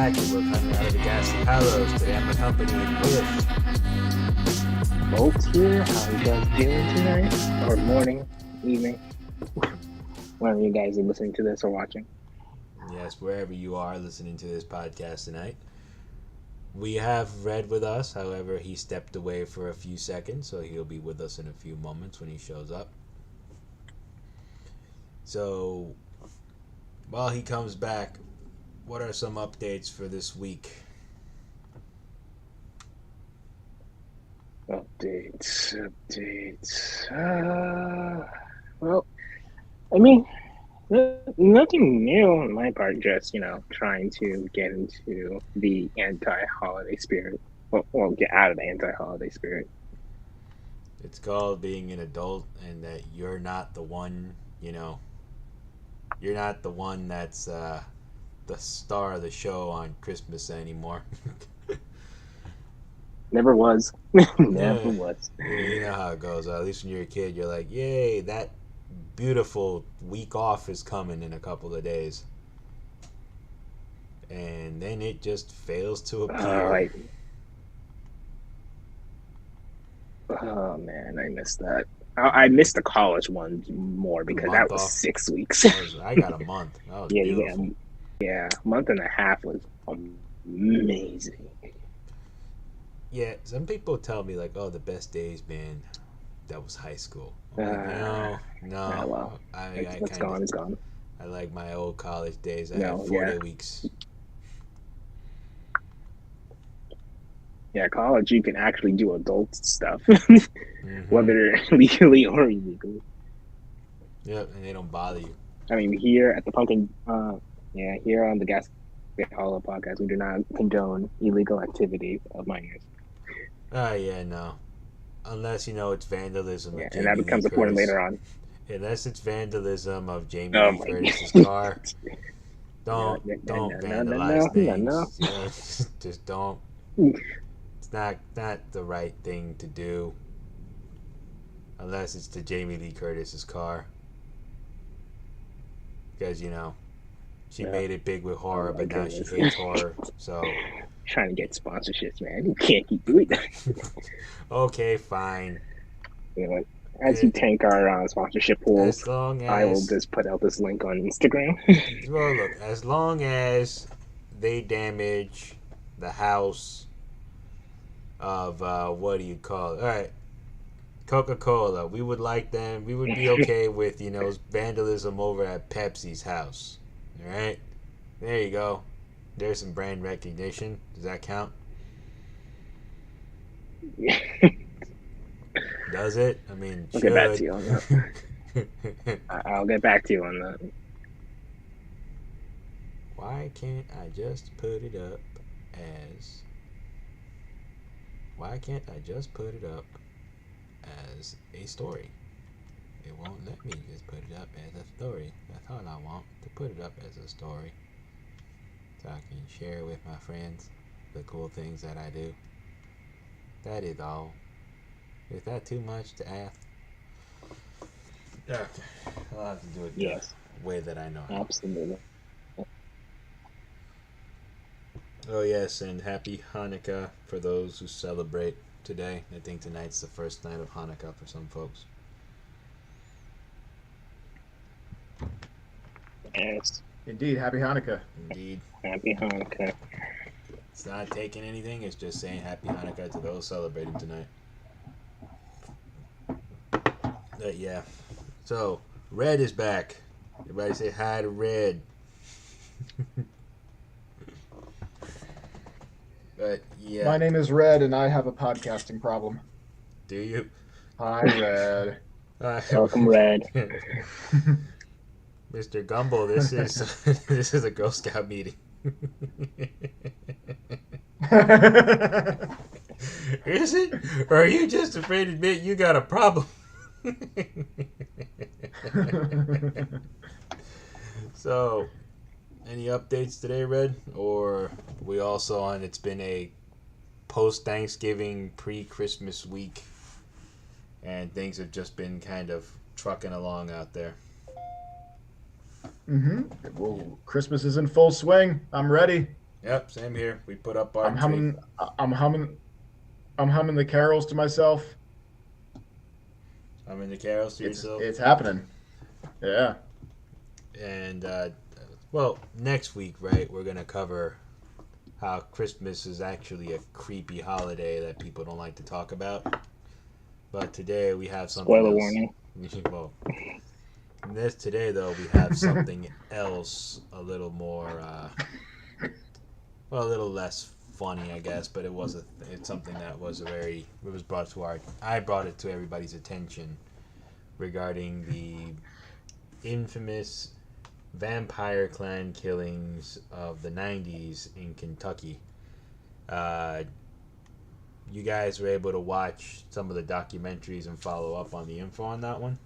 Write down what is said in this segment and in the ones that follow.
back and we're coming out of the Ghastly Hallows. Today I'm accompanied with... Folks here, how you guys doing tonight? Or morning, evening, whenever you guys are listening to this or watching. Yes, wherever you are listening to this podcast tonight. We have Red with us, however, he stepped away for a few seconds, so he'll be with us in a few moments when he shows up. So, while he comes back, what are some updates for this week? Updates. Well, I mean, nothing new on my part, just, trying to get into the anti-holiday spirit. Well, get out of the anti-holiday spirit. It's called being an adult, and that you're not the one, you're not the one that's the star of the show on Christmas anymore. Never was. Never Yeah. was. You know how it goes. At least when you're a kid, you're like, yay, that beautiful week off is coming in a couple of days. And then it just fails to appear. Oh man, I missed that. I missed the college one more because that was off. 6 weeks. I got a month. That was beautiful. Yeah, a month and a half was amazing. Yeah, some people tell me like, "Oh, the best days, man, that was high school." I'm like, no. Yeah, well, it's gone. It's gone. I like my old college days. I had 4-day weeks. Yeah, college, you can actually do adult stuff, whether legally or illegally. Yep, and they don't bother you. I mean, here at the here on the Ghastly Hallows podcast, we do not condone illegal activity of minors. No. Unless, it's vandalism. Yeah, and that becomes important later on. Unless it's vandalism of Jamie Lee Curtis's car. Don't vandalize things. No. Just don't. It's not the right thing to do. Unless it's to Jamie Lee Curtis's car. Because, she made it big with horror, but now she hates horror, so... Trying to get sponsorships, man. You can't keep doing that. Okay, fine. As you tank our sponsorship pools, I will just put out this link on Instagram. Well, look, as long as they damage the house of, what do you call it? All right, Coca-Cola. We would be okay with, vandalism over at Pepsi's house. All right? There you go. There's some brand recognition. Does that count? Does it? I mean, I'll get back to you on that. I'll get back to you on that. Why can't I just put it up as a story? It won't let me just put it up as a story. That's all I want, to put it up as a story. So I can share with my friends the cool things that I do. That is all. Is that too much to ask? Okay. I'll have to do it the way that I know. Absolutely. Oh yes, and happy Hanukkah for those who celebrate today. I think tonight's the first night of Hanukkah for some folks. Yes. Indeed, happy Hanukkah. Indeed. Happy Hanukkah. It's not taking anything, it's just saying happy Hanukkah to those celebrating tonight. But yeah. So, Red is back. Everybody say hi to Red. But yeah. My name is Red and I have a podcasting problem. Do you? Hi, Red. Welcome, Red. Mr. Gumble, this is a Girl Scout meeting. Is it? Or are you just afraid to admit you got a problem? So, any updates today, Red? Or we also on, it's been a post-Thanksgiving, pre-Christmas week, and things have just been kind of trucking along out there. Well, Christmas is in full swing. I'm ready. Yep, same here. We put up our I'm tree. humming. I'm humming. I'm humming the carols to myself. I'm in the carols to It's yourself. it's happening. Yeah. And well, next week, right? We're gonna cover how Christmas is actually a creepy holiday that people don't like to talk about. But today we have something Spoiler else. warning. Well, today though we have something else a little more, well, a little less funny, I guess. But it's something that was it was brought to I brought it to everybody's attention regarding the infamous vampire clan killings of the 90s in Kentucky. Uh, you guys were able to watch some of the documentaries and follow up on the info on that one?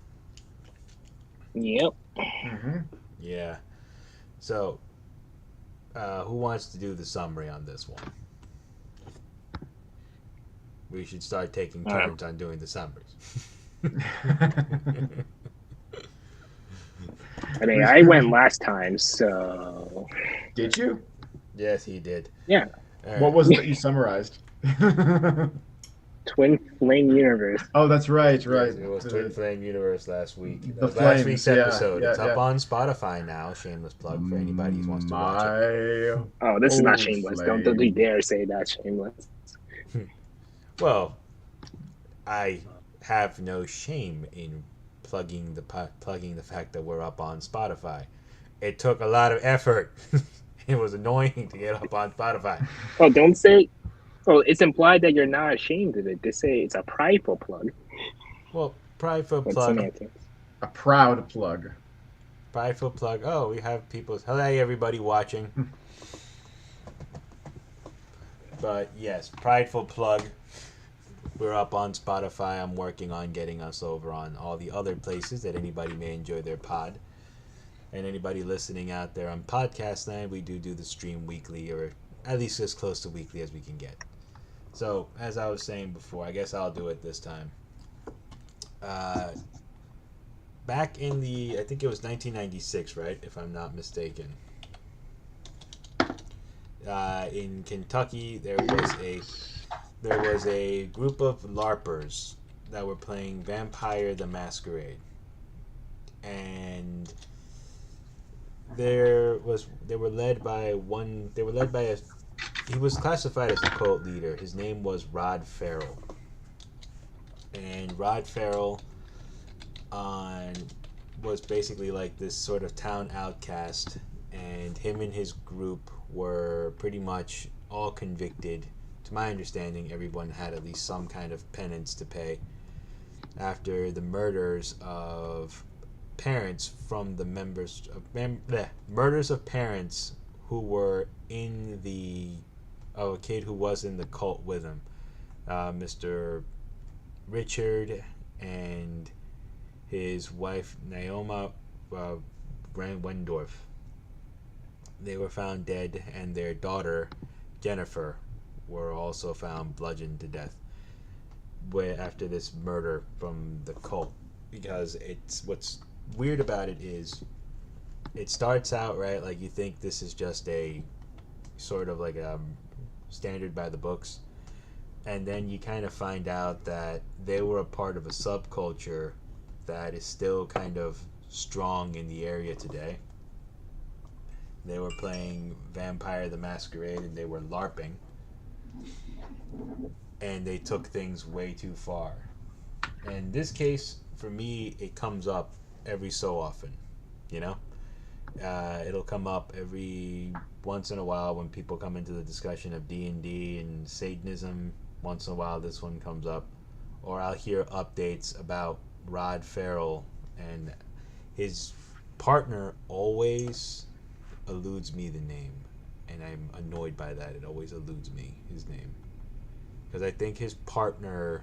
Yep. Mm-hmm. Yeah. So, who wants to do the summary on this one? We should start taking turns on doing the summaries. I mean, I went last time, so. Did you? Yes, he did. Yeah. What was it that you summarized? Twin Flame Universe. Oh, that's right. Yes, it was Twin Flame Universe last week. That The was last Flames, week's yeah, episode. yeah, it's up yeah. on Spotify now. Shameless plug for anybody who wants to watch it. Oh, this is not old shameless. flame. Don't you dare say that shameless. Well, I have no shame in plugging the fact that we're up on Spotify. It took a lot of effort. It was annoying to get up on Spotify. Oh, don't say. Oh, it's implied that you're not ashamed of it. They say it's a prideful plug. Well, prideful With plug. semantics. A proud plug. Prideful plug. Oh, we have people. Hello, everybody watching. But yes, prideful plug. We're up on Spotify. I'm working on getting us over on all the other places that anybody may enjoy their pod. And anybody listening out there on podcast land, we do the stream weekly, or at least as close to weekly as we can get. So, as I was saying before, I guess I'll do it this time. Back in I think it was 1996, right? If I'm not mistaken. In Kentucky, there was a group of LARPers that were playing Vampire the Masquerade, and they were led by he was classified as a cult leader. His name was Rod Farrell, and Rod Farrell was basically like this sort of town outcast, and him and his group were pretty much all convicted. To my understanding, everyone had at least some kind of penance to pay after the murders of parents from the members of murders of parents who were in a kid who was in the cult with him, Mr. Richard and his wife Naoma Wendorf. They were found dead, and their daughter Jennifer were also found bludgeoned to death after this murder from the cult. Because what's weird about it is it starts out right like you think this is just a sort of like a standard by the books, and then you kind of find out that they were a part of a subculture that is still kind of strong in the area today. They were playing Vampire the Masquerade, and they were LARPing, and they took things way too far. In this case, for me, it comes up every so often, you know? It'll come up every once in a while when people come into the discussion of D&D and Satanism. Once in a while this one comes up. Or I'll hear updates about Rod Farrell, and his partner always eludes me the name, and I'm annoyed by that. It always eludes me, his name. Because I think his partner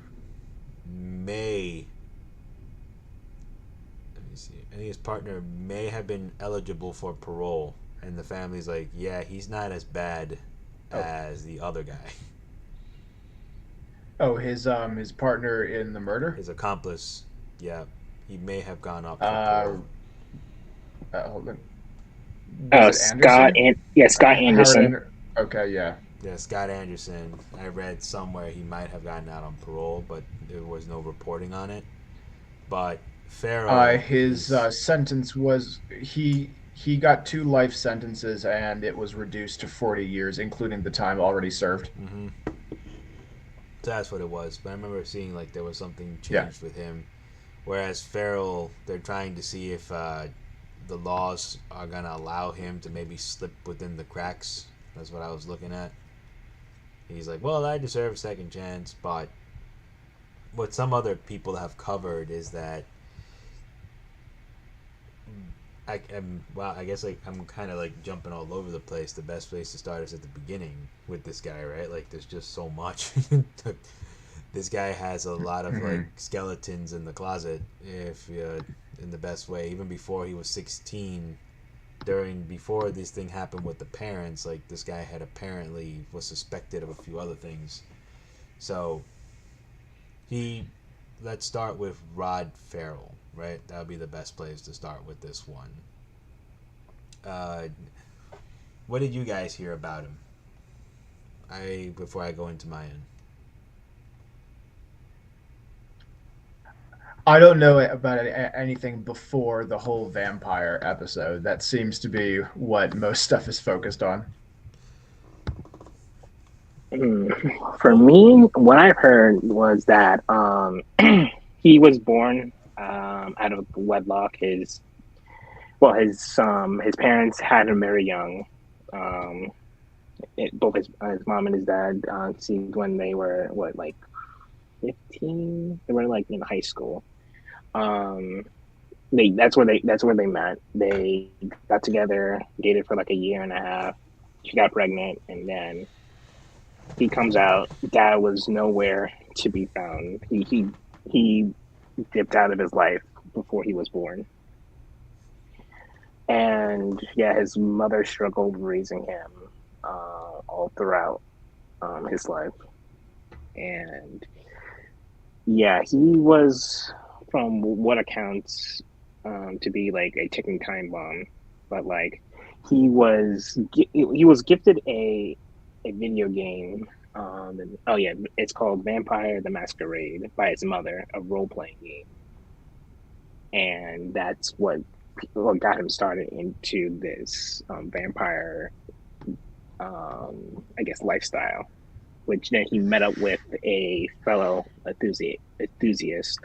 may... I think his partner may have been eligible for parole, and the family's like, yeah, he's not as bad as the other guy. Oh, his partner in the murder? His accomplice, yeah, he may have gone up for parole. Hold on. Scott Anderson. Okay, yeah. Yeah, Scott Anderson. I read somewhere he might have gotten out on parole, but there was no reporting on it. But Farrell, His he's sentence was he got 2 life sentences, and it was reduced to 40 years, including the time already served. mm-hmm. So that's what it was. But I remember seeing like there was something Yeah. changed with him. Whereas Farrell, they're trying to see if the laws are gonna allow him to maybe slip within the cracks. That's what I was looking at. He's like, well, I deserve a second chance, but what some other people have covered is that I guess like I'm kind of like jumping all over the place. The best place to start is at the beginning with this guy, right? Like, there's just so much. This guy has a lot of like Hmm. skeletons in the closet, if in the best way. Even before he was 16, before this thing happened with the parents, like this guy had apparently was suspected of a few other things. So he let's start with Rod Farrell, right? That would be the best place to start with this one. Uh, what did you guys hear about him? I before I go into my end. I don't know about anything before the whole vampire episode. That seems to be what most stuff is focused on. For me, what I've heard was that he was born out of wedlock. His parents had him very young. Um, both his mom and his dad conceived when they were what, like 15. They were like in high school. Um, that's where they met. They got together, dated for like a year and a half. She got pregnant, and then he comes out. Dad was nowhere to be found. He dipped out of his life before he was born. And yeah, his mother struggled raising him all throughout his life. And yeah, he was, from what accounts, to be like a ticking time bomb. But like, he was gifted a video game. Oh yeah, it's called Vampire the Masquerade by his mother, a role playing game, and that's what got him started into this vampire, I guess, lifestyle. Which then he met up with a fellow enthusiast.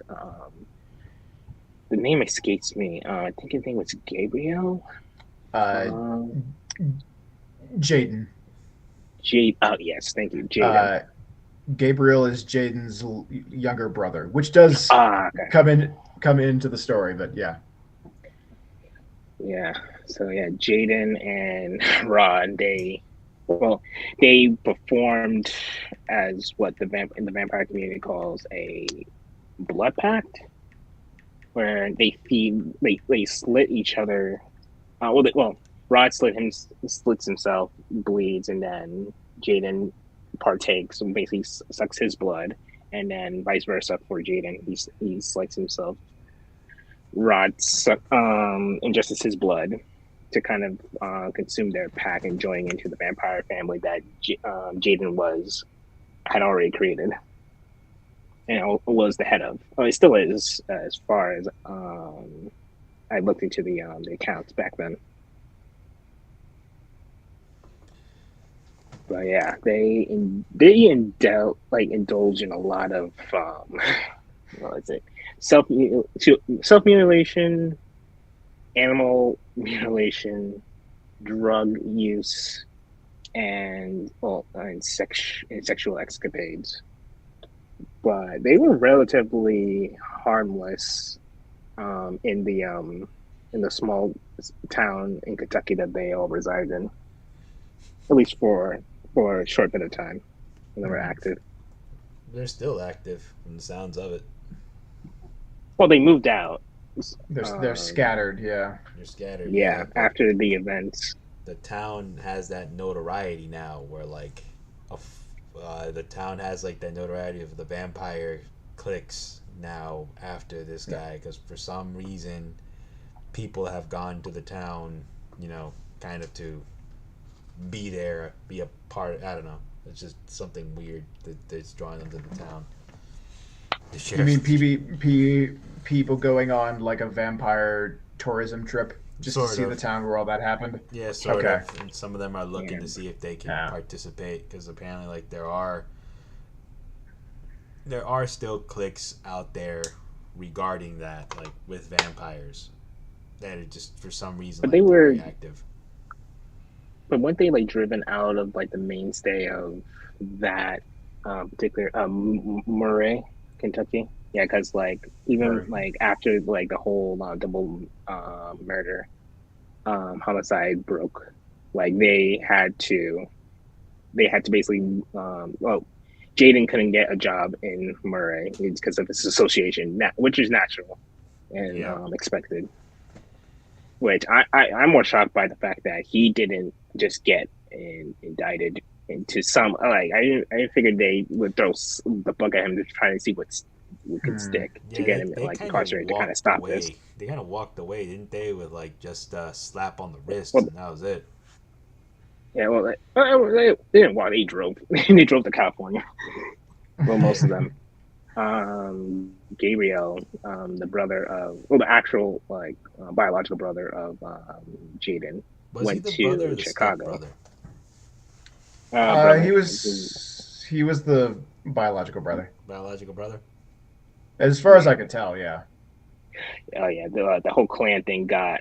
The name escapes me. I think his name was Gabriel. Uh, Um, Jaden. Jade. Oh yes, thank you, Jaden. Uh, Gabriel is Jaden's younger brother, which does Okay. come into the story. But yeah, Yeah. So yeah, Jaden and Rod. They performed as what in the vampire community calls a blood pact, where they slit each other. Rod slits himself, bleeds, and then Jaden partakes and basically sucks his blood, and then vice versa for Jaden. He slits himself. Rod ingests his blood to kind of consume their pack and join into the vampire family that Jaden had already created and was the head of. Oh, it still is, as far as I looked into the accounts back then. But yeah, indulge in a lot of what is it, self self mutilation, animal mutilation, drug use, and sexual escapades. But they were relatively harmless in the small town in Kentucky that they all reside in, at least for a short bit of time when they were hmm. active. They're still active from the sounds of it. Well, they moved out. They're Um, scattered. Yeah. They're scattered, yeah, yeah, but after the events. the town has that notoriety now where like the town has like that notoriety of the vampire cliques now after this Yeah. guy, because for some reason people have gone to the town, kind of to be there, be a part. I don't know. It's just something weird that's drawing them to the town. The You mean sheriff, PvP people going on like a vampire tourism trip just to sort see the of. town where all that happened? Yeah, sort Okay. of. And some of them are looking Yeah. to see if they can Yeah. participate because apparently, like there are still cliques out there regarding that, like with vampires, that are just for some reason But they like they're were, very active. but weren't they like driven out of like the mainstay of that particular Murray, Kentucky? Yeah, because like even Right. like after like the whole double murder homicide broke, like they had to basically well, Jaden couldn't get a job in Murray because of his association, which is natural and Yeah. expected. Which I'm more shocked by the fact that he didn't just get indicted into some like I figured they would throw the book at him to try to see what could Hmm. stick to Yeah, get him they like kind of incarcerated to kind of walked stop this. away. They kind of walked away, didn't they? With like just a slap on the wrist, Well, and that was it. yeah, well, they didn't walk. They drove. They drove to California. Well, most of them. Gabriel, the brother of, well, the actual like biological brother of Jaden, Was he went the brother or to the step Chicago. brother? Brother. He was the biological brother, Biological brother. as far as I could tell. Yeah. Oh yeah, the whole clan thing got,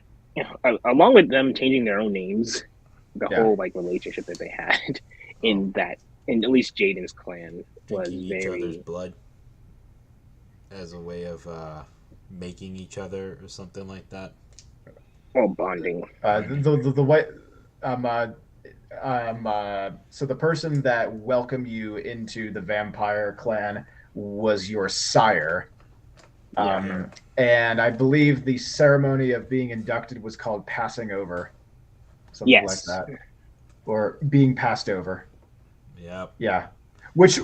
along with them changing their own names, the Yeah. whole like relationship that they had in at least Jaden's clan was Drinking each other's very blood as a way of making each other or something like that. bonding. The white so the person that welcomed you into the vampire clan was your sire. Yeah. And I believe the ceremony of being inducted was called passing over, something Yes. like that, or being passed over. Yep. Yeah, which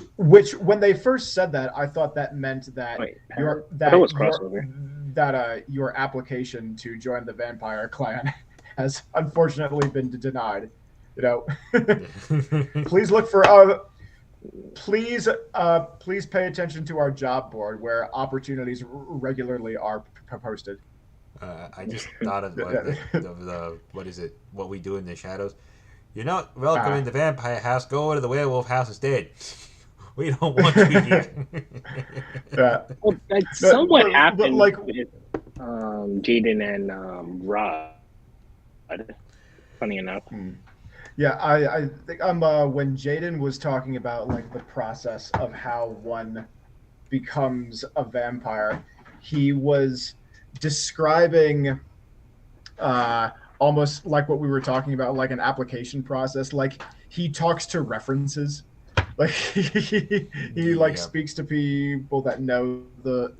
when they first said that, I thought that meant that Wait, your I thought it was crossover. your application to join the vampire clan has unfortunately been denied. You know, please look for please pay attention to our job board where opportunities regularly are posted. I just thought of the what is it? What we do in the shadows. You're not welcome in the vampire house. Go to the werewolf house instead. We don't want you here. Well, that somewhat happened with Jaden and Rod. Funny enough. Yeah, I think when Jaden was talking about like the process of how one becomes a vampire, he was describing almost like what we were talking about, like an application process. Like he talks to references, like he like speaks to people that know the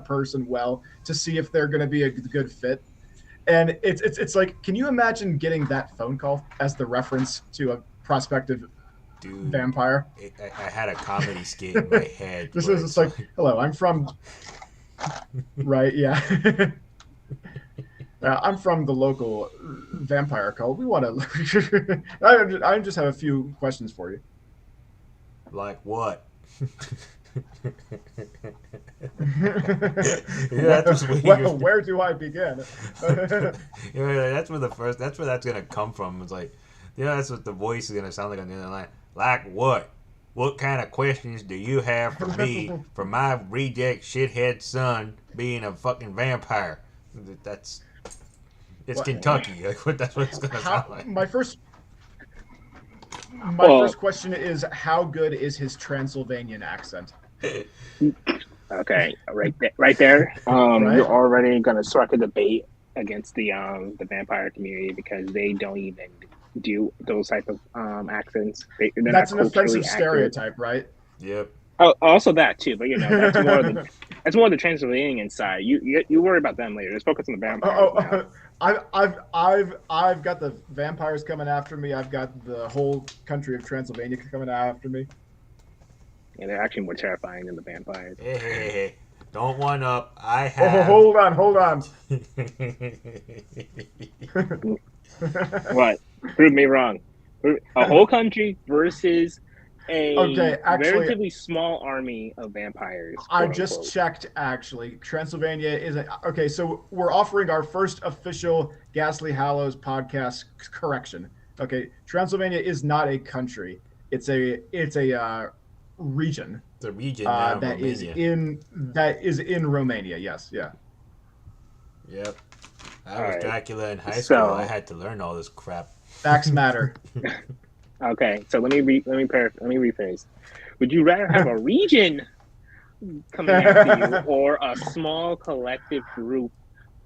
person well to see if they're going to be a good fit. And it's like, can you imagine getting that phone call as the reference to a prospective vampire? I had a comedy skit in my head. This is it's like, hello, I'm from. Right, yeah. I'm from the local vampire cult. We want to. I just have a few questions for you. Like what? Well, where do I begin? That's where that's where that's gonna come from. It's like, that's what the voice is gonna sound like on the other line. Like what? What kind of questions do you have for me for my reject shithead son being a fucking vampire? It's Kentucky. That's what it's gonna sound like. My first question is, how good is his Transylvanian accent? Okay, right there. Right? You're already gonna start a debate against the vampire community because they don't even do those type of accents. That's an offensive stereotype, right? Yep. Oh, also that too, but that's more the Transylvanian side. You worry about them later. Let's focus on the vampires. I've got the vampires coming after me. I've got the whole country of Transylvania coming after me. Yeah, they're actually more terrifying than the vampires. Hey. Don't one up. I have. Oh, hold on. What? Prove me wrong. A whole country versus a Okay, actually, relatively small army of vampires, I quote just unquote. checked. Actually, Transylvania is okay. So we're offering our first official Ghastly Hallows podcast correction. Okay, Transylvania is not a country. It's a region It's a region now, that is Romania. in Romania. Yes, yeah. Yep. I All was right. Dracula in high school. I So had to learn all this crap. Facts matter. okay. So let me rephrase. Would you rather have a region coming after you or a small collective group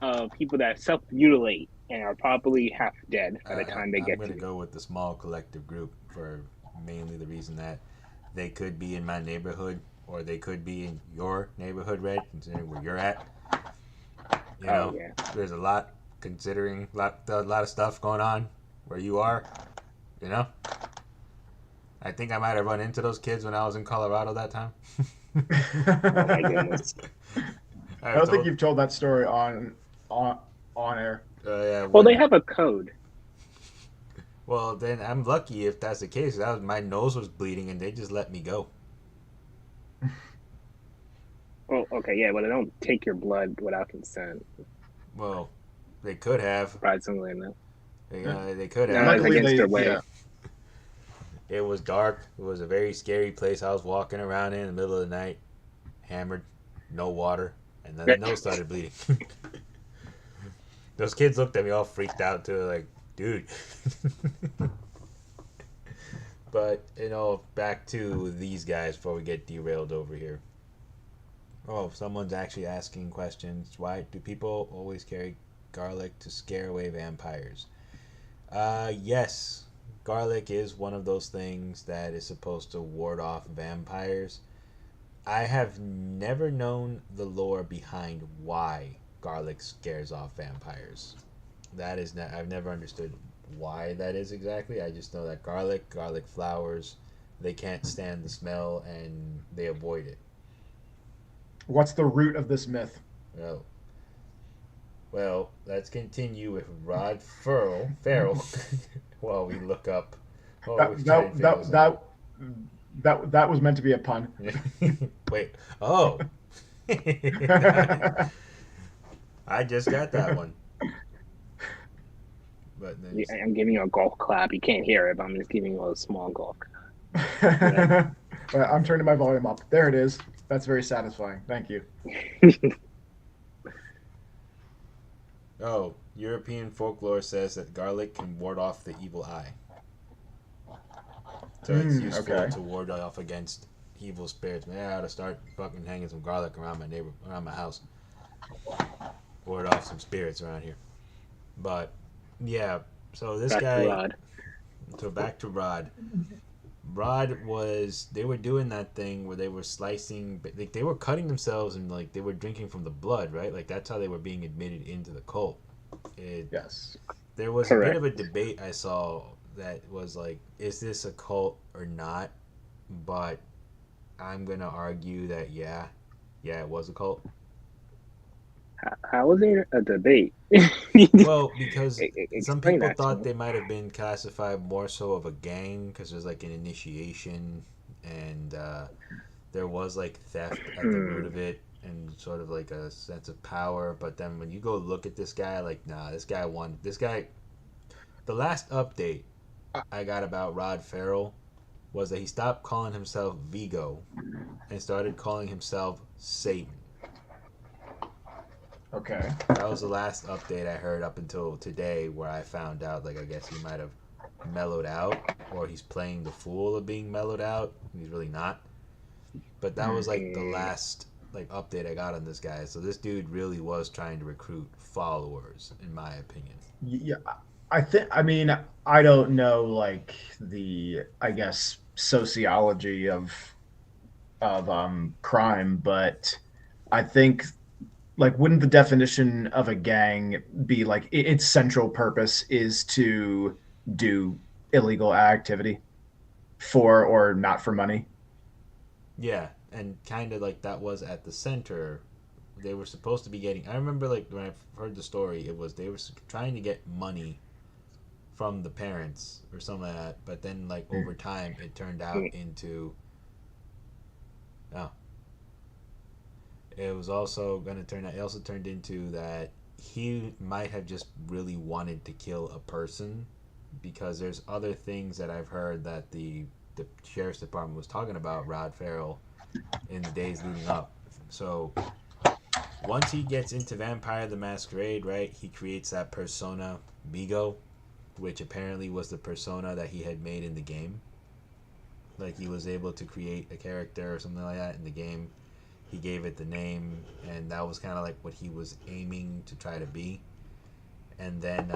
of people that self mutilate and are probably half dead by the time they I'm get going to to you? go with the small collective group for mainly the reason that they could be in my neighborhood or they could be in your neighborhood, Red, considering where you're at. You Oh know, yeah. there's a lot considering a lot of stuff going on where you are. You know, I think I might have run into those kids when I was in Colorado that time. Oh my goodness. I I've don't think told. you've told that story on air. Yeah, Well, they when. have a code. Well, then I'm lucky if that's the case. That was my nose was bleeding and they just let me go. Well, okay, yeah, but they don't take your blood without consent. Well, they could have. Surprisingly enough. They could have. No, it's But Luckily, against they their way. yeah. it was dark. It was a very scary place. I was walking around in the middle of the night, hammered, no water, and then the nose started bleeding. Those kids looked at me all freaked out too, like, dude. But back to these guys before we get derailed over here. Oh, someone's actually asking questions. Why do people always carry garlic to scare away vampires? Yes, garlic is one of those things that is supposed to ward off vampires. I have never known the lore behind why garlic scares off vampires. I've never understood why that is exactly. I just know that garlic flowers, they can't stand the smell and they avoid it. What's the root of this myth? Well, let's continue with Farrell, while we look up. While we That try and that figure that this out. that that was meant to be a pun. Wait. Oh. I just got that one. But then I'm giving you a golf clap. You can't hear it, but I'm just giving you a small golf I'm turning my volume up. There it is. That's very satisfying. Thank you. Oh, European folklore says that garlic can ward off the evil eye. So it's useful okay. to ward off against evil spirits. Man, I ought to start fucking hanging some garlic around my house. Ward off some spirits around here. But yeah, so this back guy. to Rod. So back to Rod. They were doing that thing where they were slicing, like they were cutting themselves and like they were drinking from the blood, right? Like that's how they were being admitted into the cult. Yes. There was Correct. a bit of a debate I saw that was like, is this a cult or not? But I'm gonna argue that yeah, it was a cult. How was there a debate? Well, because some Explain people that to thought me. they might have been classified more so of a gang because there's like an initiation and there was like theft at the root of it and sort of like a sense of power. But then when you go look at this guy, like, nah, this guy won. This guy, the last update I got about Rod Farrell was that he stopped calling himself Vigo and started calling himself Satan. Okay. That was the last update I heard up until today, where I found out, like, I guess he might have mellowed out, or he's playing the fool of being mellowed out. He's really not. But that was like the last like update I got on this guy. So this dude really was trying to recruit followers, in my opinion. Yeah. I mean, I don't know like the I guess sociology of crime, but I think like wouldn't the definition of a gang be like its central purpose is to do illegal activity for or not for money? Yeah, and kind of like that was at the center. They were supposed to be getting. I remember like when I heard the story, it was they were trying to get money from the parents or something like that. But then, like, over time, it turned out into. Oh. It was also going to turn out. It also turned into that he might have just really wanted to kill a person, because there's other things that I've heard that the sheriff's department was talking about Rod Farrell in the days leading up. So once he gets into Vampire the Masquerade, right, he creates that persona Vigo, which apparently was the persona that he had made in the game. Like, he was able to create a character or something like that in the game. He gave it the name, and that was kind of like what he was aiming to try to be. And then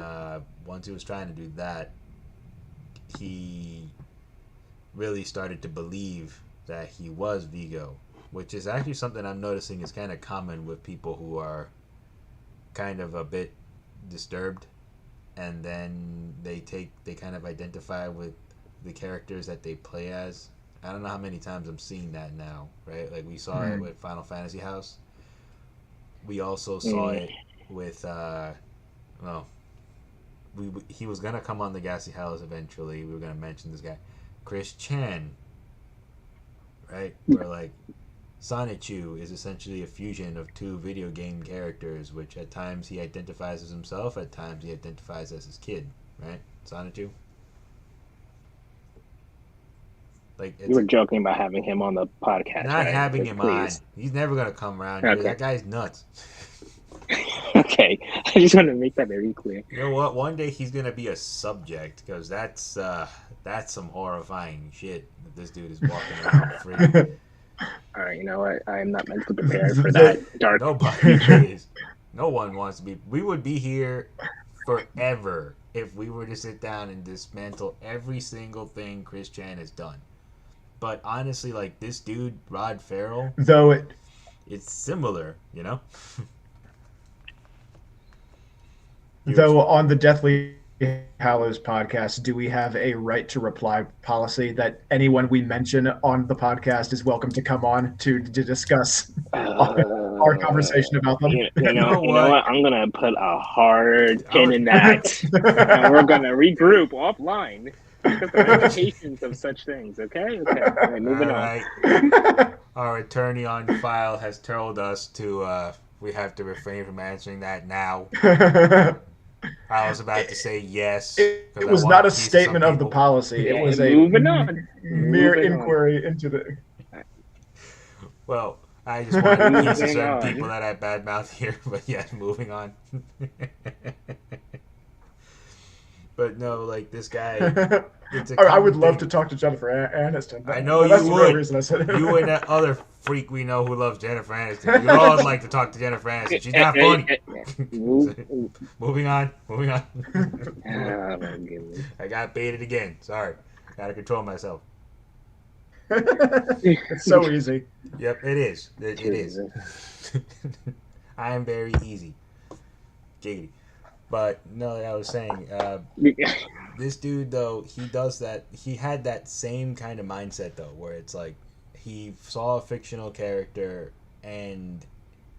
once he was trying to do that, he really started to believe that he was Vigo, which is actually something I'm noticing is kind of common with people who are kind of a bit disturbed, and then they kind of identify with the characters that they play as. I don't know how many times I'm seeing that now, right? Like, we saw it with Final Fantasy House. We also saw it with he was gonna come on the Ghastly Hallows eventually. We were gonna mention this guy, Chris Chan, right? Where, like, Sonichu is essentially a fusion of two video game characters, which at times he identifies as himself, at times he identifies as his kid, right? Sonichu. Like, you were joking about having him on the podcast, not right? having him Please. on. He's never gonna come around here. That guy's nuts. Okay, I just want to make that very clear. You know what? One day he's gonna be a subject, because that's some horrifying shit that this dude is walking around free. All right, you know what? I am not mentally prepared for that dark. Nobody is. No one wants to be. We would be here forever if we were to sit down and dismantle every single thing Chris Chan has done. But honestly, like, this dude, Rod Farrell, it's similar, you know? Though on the Deathly Hallows podcast, do we have a right to reply policy that anyone we mention on the podcast is welcome to come on to discuss our conversation about them? You know what? I'm gonna put a hard pin in that, and we're gonna regroup offline because the implications of such things. Okay. All right, moving on. Our attorney on file has told us to. We have to refrain from answering that now. I was about to say yes. It was not a statement of the policy. It was a mere inquiry into the. Well, I just want to piece of certain people that I badmouth here, but yeah, moving on. But no, like, this guy. I would love to talk to Jennifer Aniston. I know you would. Reason I said it. You and that other freak we know who loves Jennifer Aniston. You all like to talk to Jennifer Aniston. She's not funny. Moving on. I got baited again. Sorry. Gotta control myself. It's so easy. Yep, it is. It is. I am very easy. Giggity. But no, like I was saying, this dude, though, he does that. He had that same kind of mindset, though, where it's like he saw a fictional character and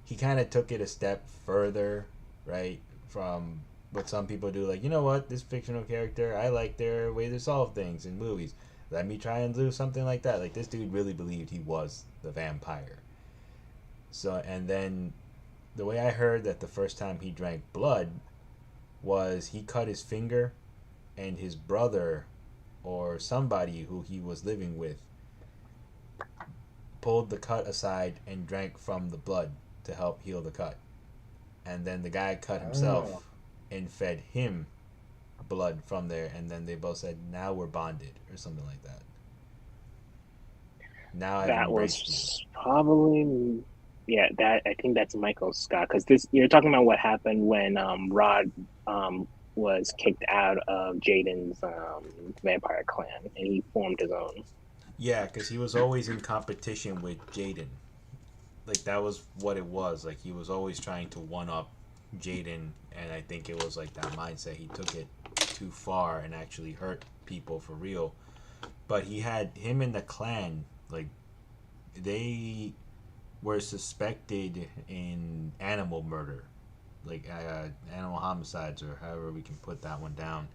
he kind of took it a step further, right, from what some people do. Like, you know what, this fictional character, I like their way to solve things in movies. Let me try and do something like that. Like, this dude really believed he was the vampire. So, and then the way I heard that the first time he drank blood was he cut his finger, and his brother or somebody who he was living with pulled the cut aside and drank from the blood to help heal the cut. And then the guy cut himself and fed him blood from there, and then they both said, now we're bonded, or something like that. Now I've embraced you. Probably... Yeah, I think that's Michael Scott, because you're talking about what happened when Rod was kicked out of Jaden's vampire clan, and he formed his own. Yeah, because he was always in competition with Jaden. Like, that was what it was. Like, he was always trying to one-up Jaden, and I think it was like that mindset. He took it too far and actually hurt people for real. But he had him in the clan, like, they were suspected in animal murder, like animal homicides, or however we can put that one down.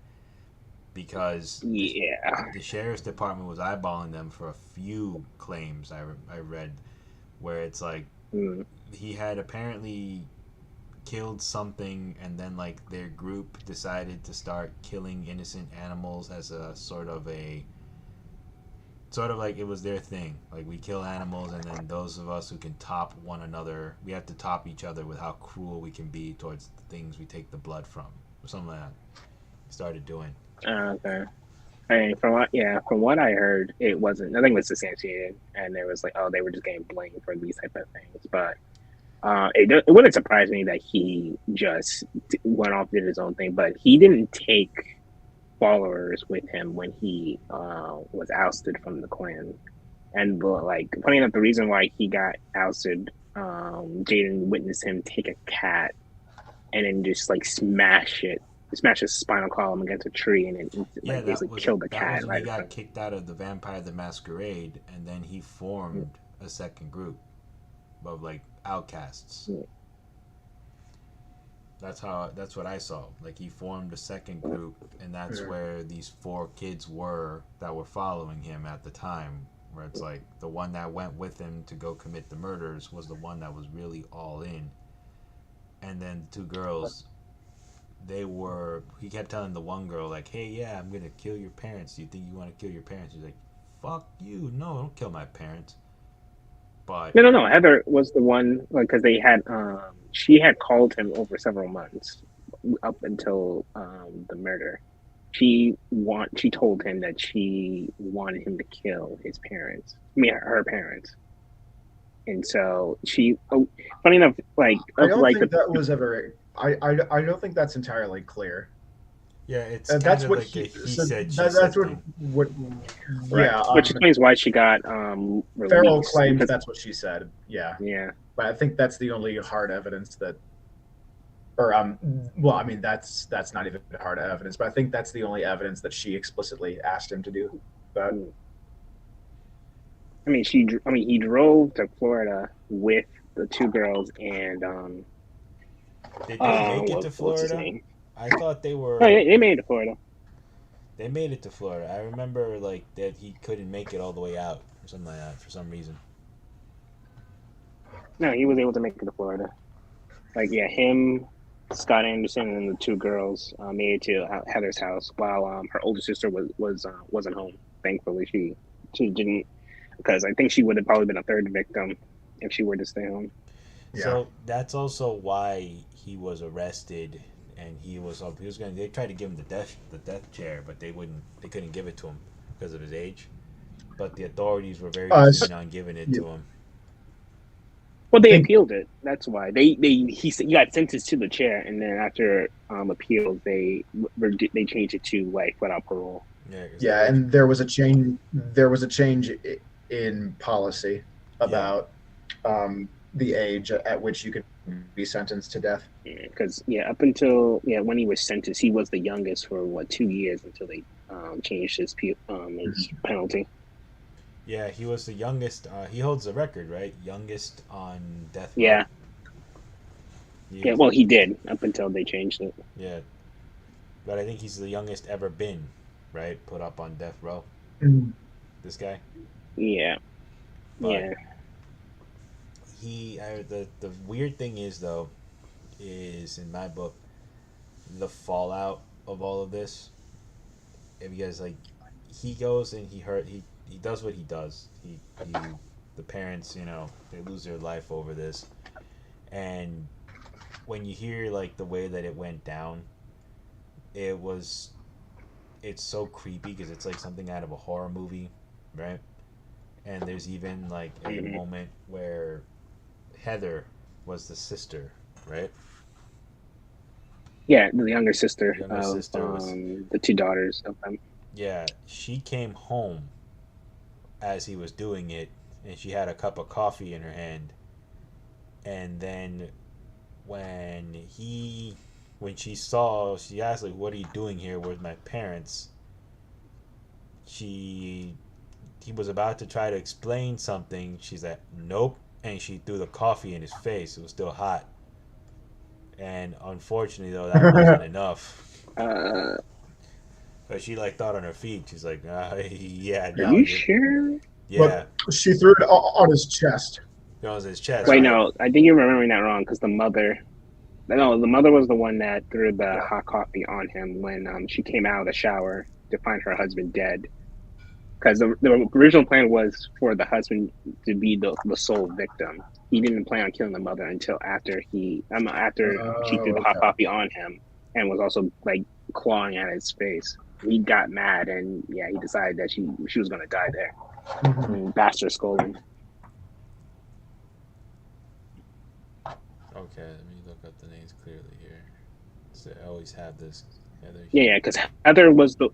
because Yeah. the sheriff's department was eyeballing them for a few claims I read where it's like Mm. he had apparently killed something and then like their group decided to start killing innocent animals as a sort of like it was their thing. Like we kill animals, and then those of us who can top one another, we have to top each other with how cruel we can be towards the things we take the blood from, or something like that. We started doing. Okay. I mean, from what I heard, it wasn't. Nothing was substantiated, and there was like, oh, they were just getting blamed for these type of things. But it wouldn't surprise me that he just went off did his own thing. But he didn't take followers with him when he was ousted from the clan. And like, funny enough, the reason why he got ousted, Jaden witnessed him take a cat and then just like smash his spinal column against a tree, and then Yeah, like basically kill the that was cat when he right in got front. kicked out of the Vampire the Masquerade, and then he formed a second group of like outcasts. Yeah. That's what I saw. Like he formed a second group, and that's where these 4 kids were that were following him at the time. Where it's like the one that went with him to go commit the murders was the one that was really all in, and then the 2 girls, he kept telling the one girl like, hey, yeah, I'm gonna kill your parents, do you think you want to kill your parents? She's like, fuck you, no, don't kill my parents. But No. Heather was the one, like, because they had she had called him over several months up until the murder. She told him that she wanted him to kill his parents. I mean, her parents. And so funny enough, like I of don't like think that was ever. I don't think that's entirely clear. yeah, it's kind That's of what like a he he so said she that, said that's thing. what right, yeah. which explains why she got Farrell released claims because that's what she said. Yeah, yeah. but I think that's the only hard evidence that, or well, I mean that's not even hard evidence, but I think that's the only evidence that she explicitly asked him to do that. I mean, he drove to Florida with the 2 girls and Did they make it to what's his Florida? name? I thought they Oh, were. they made it to Florida. They made it to Florida. I remember like that he couldn't make it all the way out or something like that for some reason. No, he was able to make it to Florida. Like yeah, him, Scott Anderson, and the 2 girls made it to Heather's house while her older sister wasn't home. Thankfully, she didn't, because I think she would have probably been a third victim if she were to stay home. Yeah, So that's also why he was arrested, and he was going. They tried to give him the death chair, but they couldn't give it to him because of his age. But the authorities were very uh, keen on giving it yeah, to him. Well, they think appealed it. That's why he got sentenced to the chair, and then after appeals, they changed it to life without parole. Yeah, because they yeah, were. and there was a change. There was a change in policy Yeah, about the age at which you could be sentenced to death. Because up until when he was sentenced, he was the youngest for 2 years until they changed his penalty. yeah, he was the youngest. He holds the record, right? Youngest on death row. Yeah, He, well, he did up until they changed it. yeah, but I think he's the youngest ever been, right? Put up on death row. Mhm. This guy, Yeah, but yeah. the weird thing is though, is in my book, the fallout of all of this. Because like he goes and he does what he does. He the parents, they lose their life over this, and when you hear like the way that it went down, it was it's so creepy because it's like something out of a horror movie, right? And there's even like a Hmm. moment where Heather was the sister, right? Yeah, the younger The sister younger of sister was, the 2 daughters of them. yeah, she came home as he was doing it, and she had a cup of coffee in her hand, and then when she asked like, what are you doing here with my parents, she he was about to try to explain something. She's like, nope, and she threw the coffee in his face. It was still hot, and unfortunately though, that wasn't enough. Uh, But she like thought on her feet. She's like, yeah, Are no, you sure? yeah. But she threw it on his chest. It was his chest. Wait, Right? no, I think you're remembering that wrong because the mother. No, the mother was the one that threw the hot coffee on him when she came out of the shower to find her husband dead. Because the original plan was for the husband to be the sole victim. He didn't plan on killing the mother until after she threw the hot Okay. coffee on him and was also like clawing at his face. He got mad and he decided that she was gonna die there. Mhm. And bashed her skull in. Okay, let me look up the names clearly here. So I always have this. Yeah, because Heather was the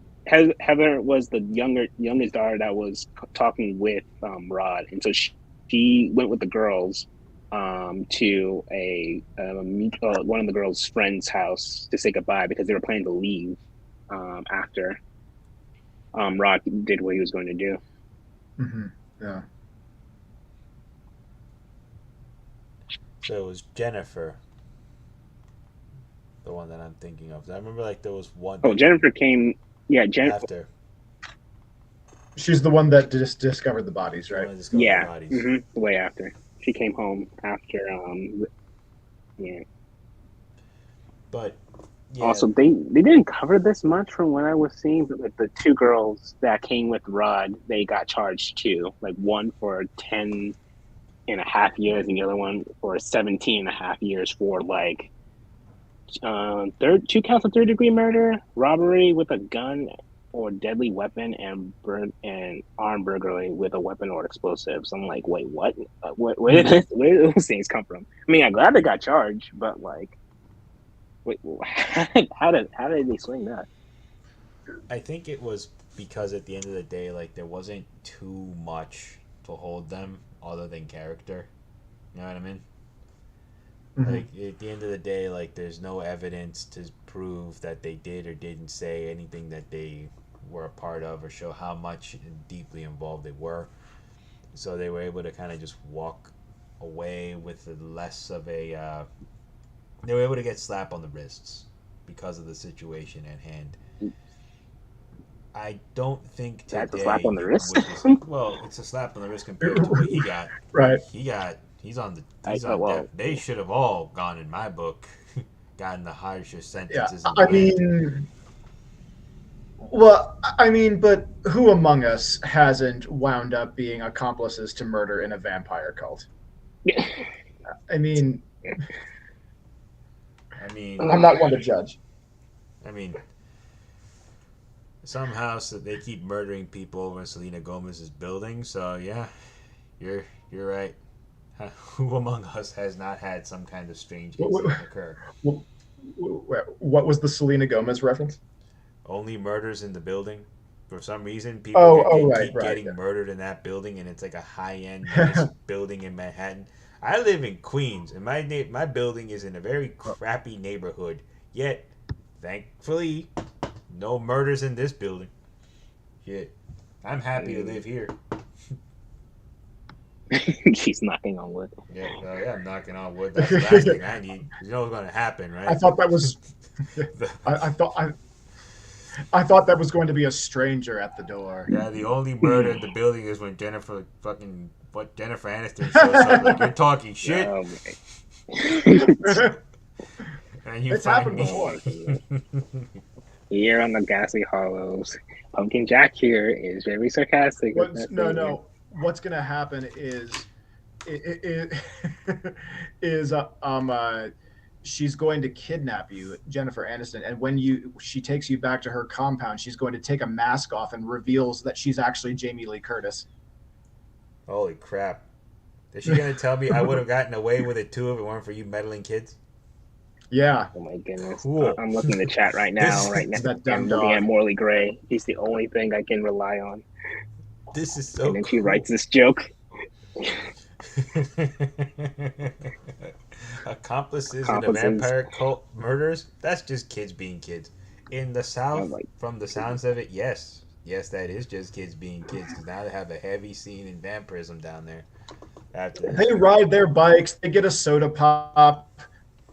youngest daughter that was talking with Rod, and so she went with the girls to one of the girls' friends' house to say goodbye because they were planning to leave after Rod did what he was going to do. Mm-hmm. Yeah. So it was Jennifer, the one that I'm thinking of. I remember like there was one. Oh, Jennifer came. Yeah, after. She's the one that just discovered the bodies, right? Yeah, the bodies. mm-hmm, way after she came home after. Yeah. But yeah. Also, they didn't cover this much from what I was seeing, but like the two girls that came with Rod, they got charged too. Like one for 10.5 years, and the other one for 17.5 years for like two counts of third-degree murder, robbery with a gun or deadly weapon, and armed burglary with a weapon or explosives. I'm like, wait, what? Where did those things come from? I mean, I'm glad they got charged, but like, wait, how did they swing that? I think it was because at the end of the day, like there wasn't too much to hold them other than character. You know what I mean? Mm-hmm. Like at the end of the day, like there's no evidence to prove that they did or didn't say anything that they were a part of or show how much deeply involved they were. So they were able to kind of just walk away with less of a. They were able to get slap on the wrists because of the situation at hand. I don't think today. That's a slap on the wrist. Well, it's a slap on the wrist compared to what he got. Right. He's on death. They should have all gone, in my book, gotten the harshest sentences. But who among us hasn't wound up being accomplices to murder in a vampire cult? I mean, I'm not one to judge. I mean, somehow they keep murdering people over in Selena Gomez's building. So yeah, you're right. Who among us has not had some kind of strange incident occur? What was the Selena Gomez reference? Only murders in the building. For some reason, people keep getting murdered in that building, and it's like a high-end nice building in Manhattan. I live in Queens, and my building is in a very crappy neighborhood. Yet, thankfully, no murders in this building. Shit, I'm happy to live here. She's knocking on wood. Yeah, I'm knocking on wood. That's the last thing I need. You know what's going to happen, right? I thought that was. I thought that was going to be a stranger at the door. Yeah, the only murder in the building is when Jennifer Aniston shows up. Like, you're talking shit. And you it's happened before. Here on the Ghastly Hallows, Pumpkin Jack here is very sarcastic. No. What's gonna happen is, she's going to kidnap you, Jennifer Aniston, and when she takes you back to her compound, she's going to take a mask off and reveals that she's actually Jamie Lee Curtis. Holy crap! Is she gonna tell me I would have gotten away with it too if it weren't for you meddling kids? Yeah. Oh my goodness. Cool. I'm looking at the chat right now. I'm looking at Morley Gray. He's the only thing I can rely on. This is so. And then she writes this joke. Accomplices in a vampire cult murders? That's just kids being kids. In the South, from the sounds of it, yes, that is just kids being kids. Because now they have a heavy scene in vampirism down there. They ride their bikes. They get a soda pop.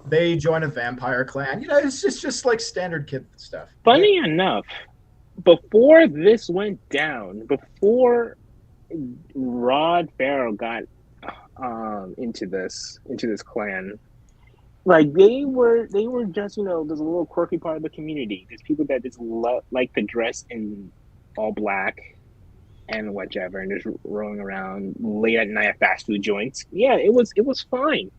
They join a vampire clan. It's just like standard kid stuff. Funny enough, before this went down, before Rod Farrell got into this clan, like they were just there's a little quirky part of the community. There's people that just like to dress in all black and whichever, and just rolling around late at night at fast food joints. Yeah, it was fine.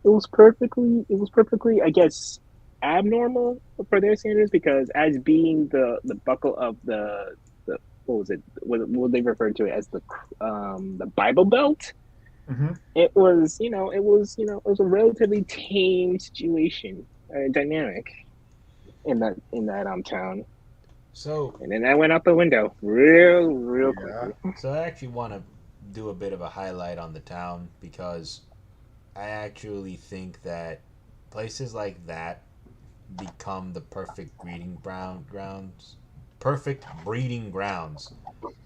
It was perfectly, I guess, abnormal for their standards, because as being the buckle of the what was it? What they referred to it as, the Bible Belt. Mm-hmm. It was a relatively tame situation, dynamic in that town. So, And then that went out the window real quickly. so I actually want to do a bit of a highlight on the town, because I actually think that places like that become the perfect breeding grounds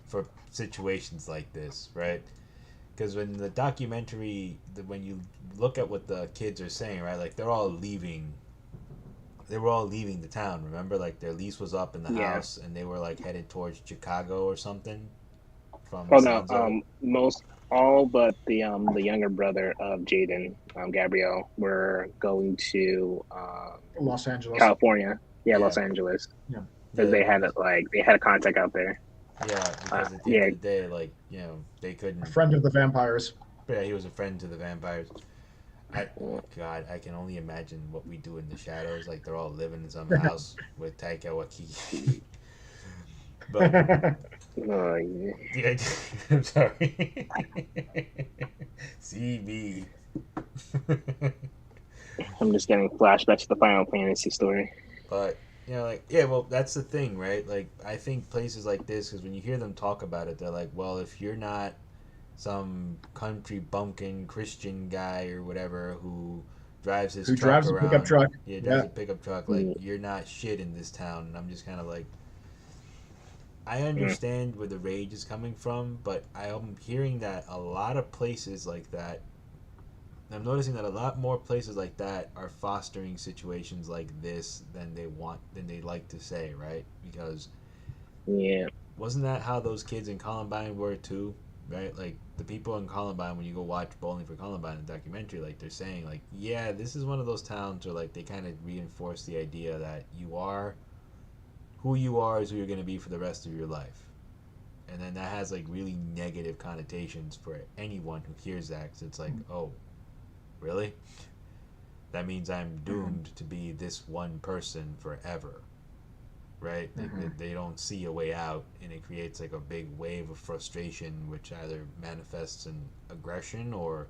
for situations like this, right? Because when the documentary, when you look at what the kids are saying, right, like they're all leaving. They were all leaving the town. Remember, like their lease was up in the Yeah. house, and they were like headed towards Chicago or something. From Oh the no, sounds of it. most all but the younger brother of Jaden, Gabrielle, were going to Los Angeles. California. Yeah, Yeah. Los Angeles, Yeah. because they had a contact out there. Yeah, because at the yeah. end of the day, like they couldn't. A friend of the vampires. Yeah, he was a friend to the vampires. God, I can only imagine what we do in the shadows. Like they're all living in some house with Taika Waititi. But Oh, yeah. yeah, I'm sorry. CB. I'm just getting flashbacks to the Final Fantasy story. But like well, that's the thing, right? Like I think places like this, because when you hear them talk about it, they're like, well, if you're not some country bumpkin Christian guy or whatever who drives his truck drives around, a pickup truck. yeah, drives a pickup truck, like you're not shit in this town. And I'm just kind of like, I understand where the rage is coming from, but I'm hearing that a lot of places like that. I'm noticing that a lot more places like that are fostering situations like this than they like to say, right? Because Yeah. wasn't that how those kids in Columbine were too, right? Like the people in Columbine, when you go watch Bowling for Columbine, the documentary, like they're saying, like, yeah, this is one of those towns where like they kind of reinforce the idea that who you are is who you're going to be for the rest of your life. And then that has like really negative connotations for anyone who hears that, because it's like, oh, really? That means I'm doomed to be this one person forever, right? They don't see a way out, and it creates like a big wave of frustration, which either manifests in aggression or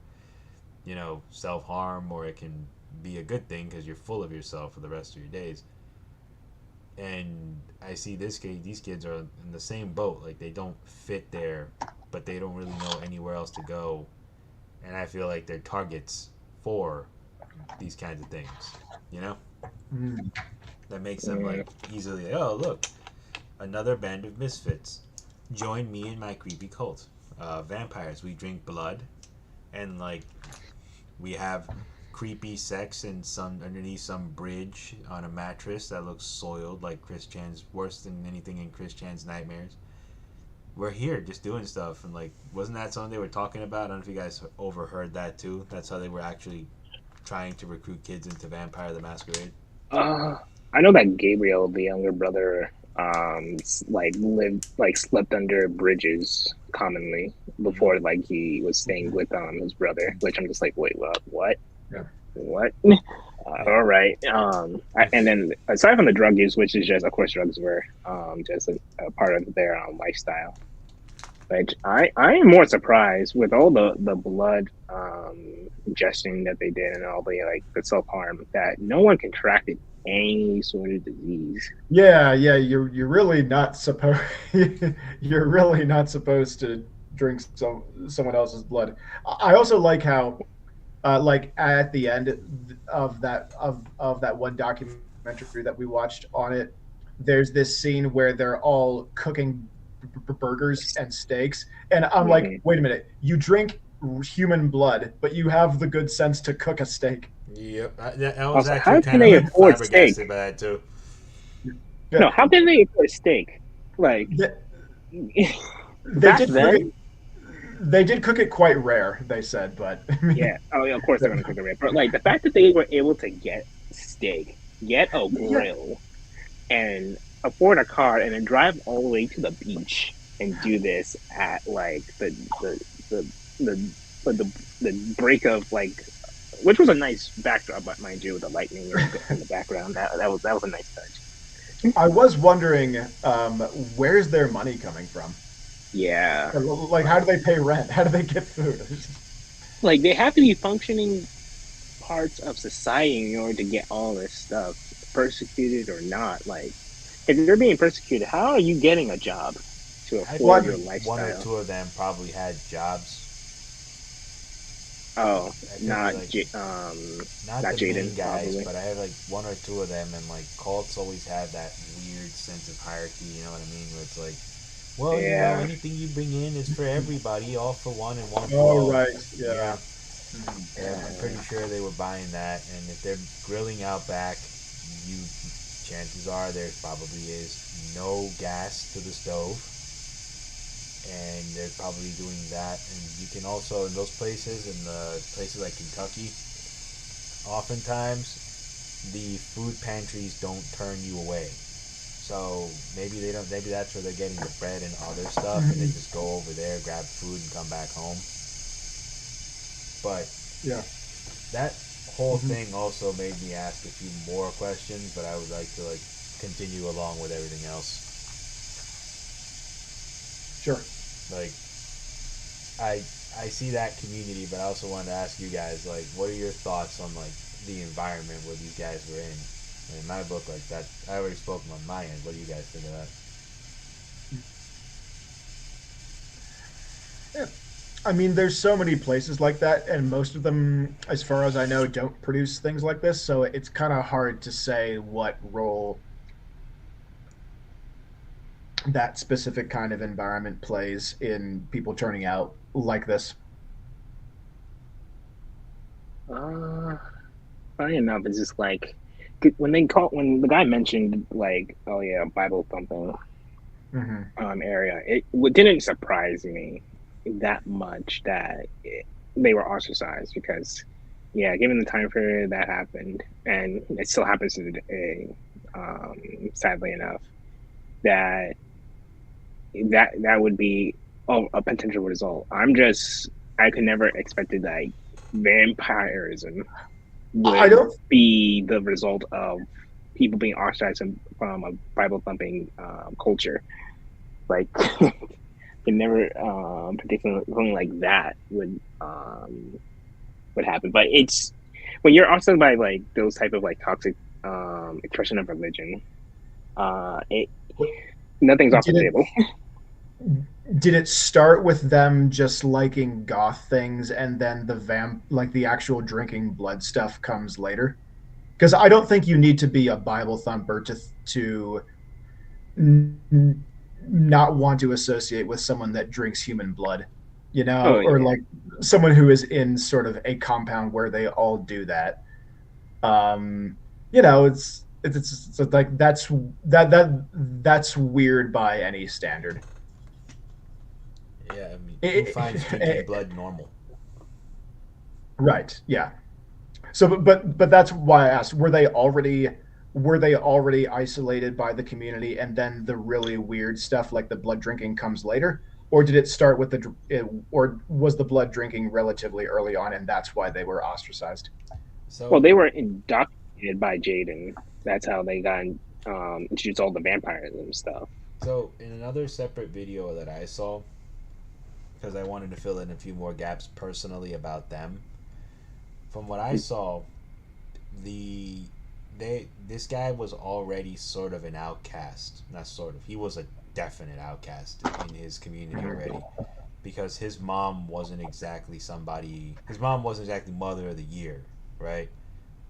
self-harm, or it can be a good thing because you're full of yourself for the rest of your days. And I see these kids are in the same boat. Like they don't fit there, but they don't really know anywhere else to go, and I feel like they're targets for these kinds of things, that makes them like easily, oh look, another band of misfits, join me in my creepy cult. Vampires, we drink blood, and like we have creepy sex and underneath some bridge on a mattress that looks soiled, like Chris Chan's, worse than anything in Chris Chan's nightmares. We're here just doing stuff, and like, wasn't that something they were talking about? I don't know if you guys overheard that too. That's how they were actually trying to recruit kids into Vampire the Masquerade. I know that Gabriel, the younger brother, slept under bridges commonly before, like he was staying with his brother. Which I'm just like, wait, what? Yeah. What? All right. And then aside from the drug use, which is just, of course, drugs were just a part of their lifestyle. But I am more surprised with all the blood ingestion that they did, and all the self harm, that no one contracted any sort of disease. Yeah. You're really not supposed. You're really not supposed to drink someone else's blood. I also like how, like at the end of that one documentary that we watched on it, there's this scene where they're all cooking burgers and steaks, and I'm like, wait a minute, you drink human blood, but you have the good sense to cook a steak. Yep, that was Also, actually how kind can they of afford flabbergasted steak? by that too. Yeah. No, how can they afford steak? Like They, they back did cook it. then, They did cook it quite rare. They said, but I yeah. mean, Oh, yeah, of course they're gonna cook it right. But like the fact that they were able to get steak, get a yeah, grill, and afford a car, and then drive all the way to the beach and do this at like the the the break of like, which was a nice backdrop, but mind you, with the lightning in the background. That was a nice touch. I was wondering, where's their money coming from? Yeah, Like, how do like they pay rent? How do they get food? like they have to be functioning parts of society in order to get all this stuff, persecuted or not. Like, if you're being persecuted, how are you getting a job to I feel afford What? your like one or lifestyle? two of them probably had jobs. Oh, I figure not like not Not the main Jaden, guys, probably. but I have like one or two of them, and like cults always have that weird sense of hierarchy. You know what I mean? Where it's like, well, Yeah, anything you bring in is for everybody, all for one and one for Oh, all. right. Yeah, Yeah. Mhm. I'm pretty yeah. sure they were buying that, and if they're grilling out back, you chances are there probably is no gas to the stove, and they're probably doing that. And you can also in those places, in the places like Kentucky, oftentimes the food pantries don't turn you away. So maybe they don't. Maybe that's where they're getting the bread and other stuff, and they Mhm. just go over there, grab food, and come back home. But Yeah. that whole Mhm. thing also made me ask a few more questions. But I would like to like continue along with everything else. Sure. Like I I see that community, but I also wanted to ask you guys like, what are your thoughts on like the environment where these guys were in? In my book, like that, I already spoke on my end. What do you guys think of that? Yeah. I mean, there's so many places like that, and most of them, as far as I know, don't produce things like this. So it's kind of hard to say what role that specific kind of environment plays in people turning out like this. Uh, Funny enough, it's just like when the guy mentioned like, oh yeah, Bible thumping Hmm. area, didn't surprise me that much that they were ostracized because, yeah, given the time period that happened, and it still happens to today, um, sadly enough, that that would be a potential result. I could never expected like vampirism I would don't. be the result of people being ostracized from a Bible thumping culture. Like, can never predict something like that would happen. But it's when you're ostracized by like those type of like toxic expression of religion, it nothing's off the Did it? table. Did it start with them just liking goth things, and then like the actual drinking blood stuff comes later? Because I don't think you need to be a Bible thumper to not want to associate with someone that drinks human blood, Oh or yeah. like someone who is in sort of a compound where they all do that. Um, it's like that's weird by any standard. Yeah, I mean, who It, finds drinking it, blood normal? right? Yeah. So, but that's why I asked: were they already isolated by the community, and then the really weird stuff like the blood drinking comes later, or did it start with or was the blood drinking relatively early on, and that's why they were ostracized? Well, So, they were indoctrinated by Jaden. That's how they got introduced all the vampires and stuff. so in another separate video that I saw, because I wanted to fill in a few more gaps personally about them. From what I saw, the this guy was already sort of an outcast. Not sort of. He was a definite outcast in his community already, because his mom wasn't exactly somebody. His mom wasn't exactly mother of the year, right?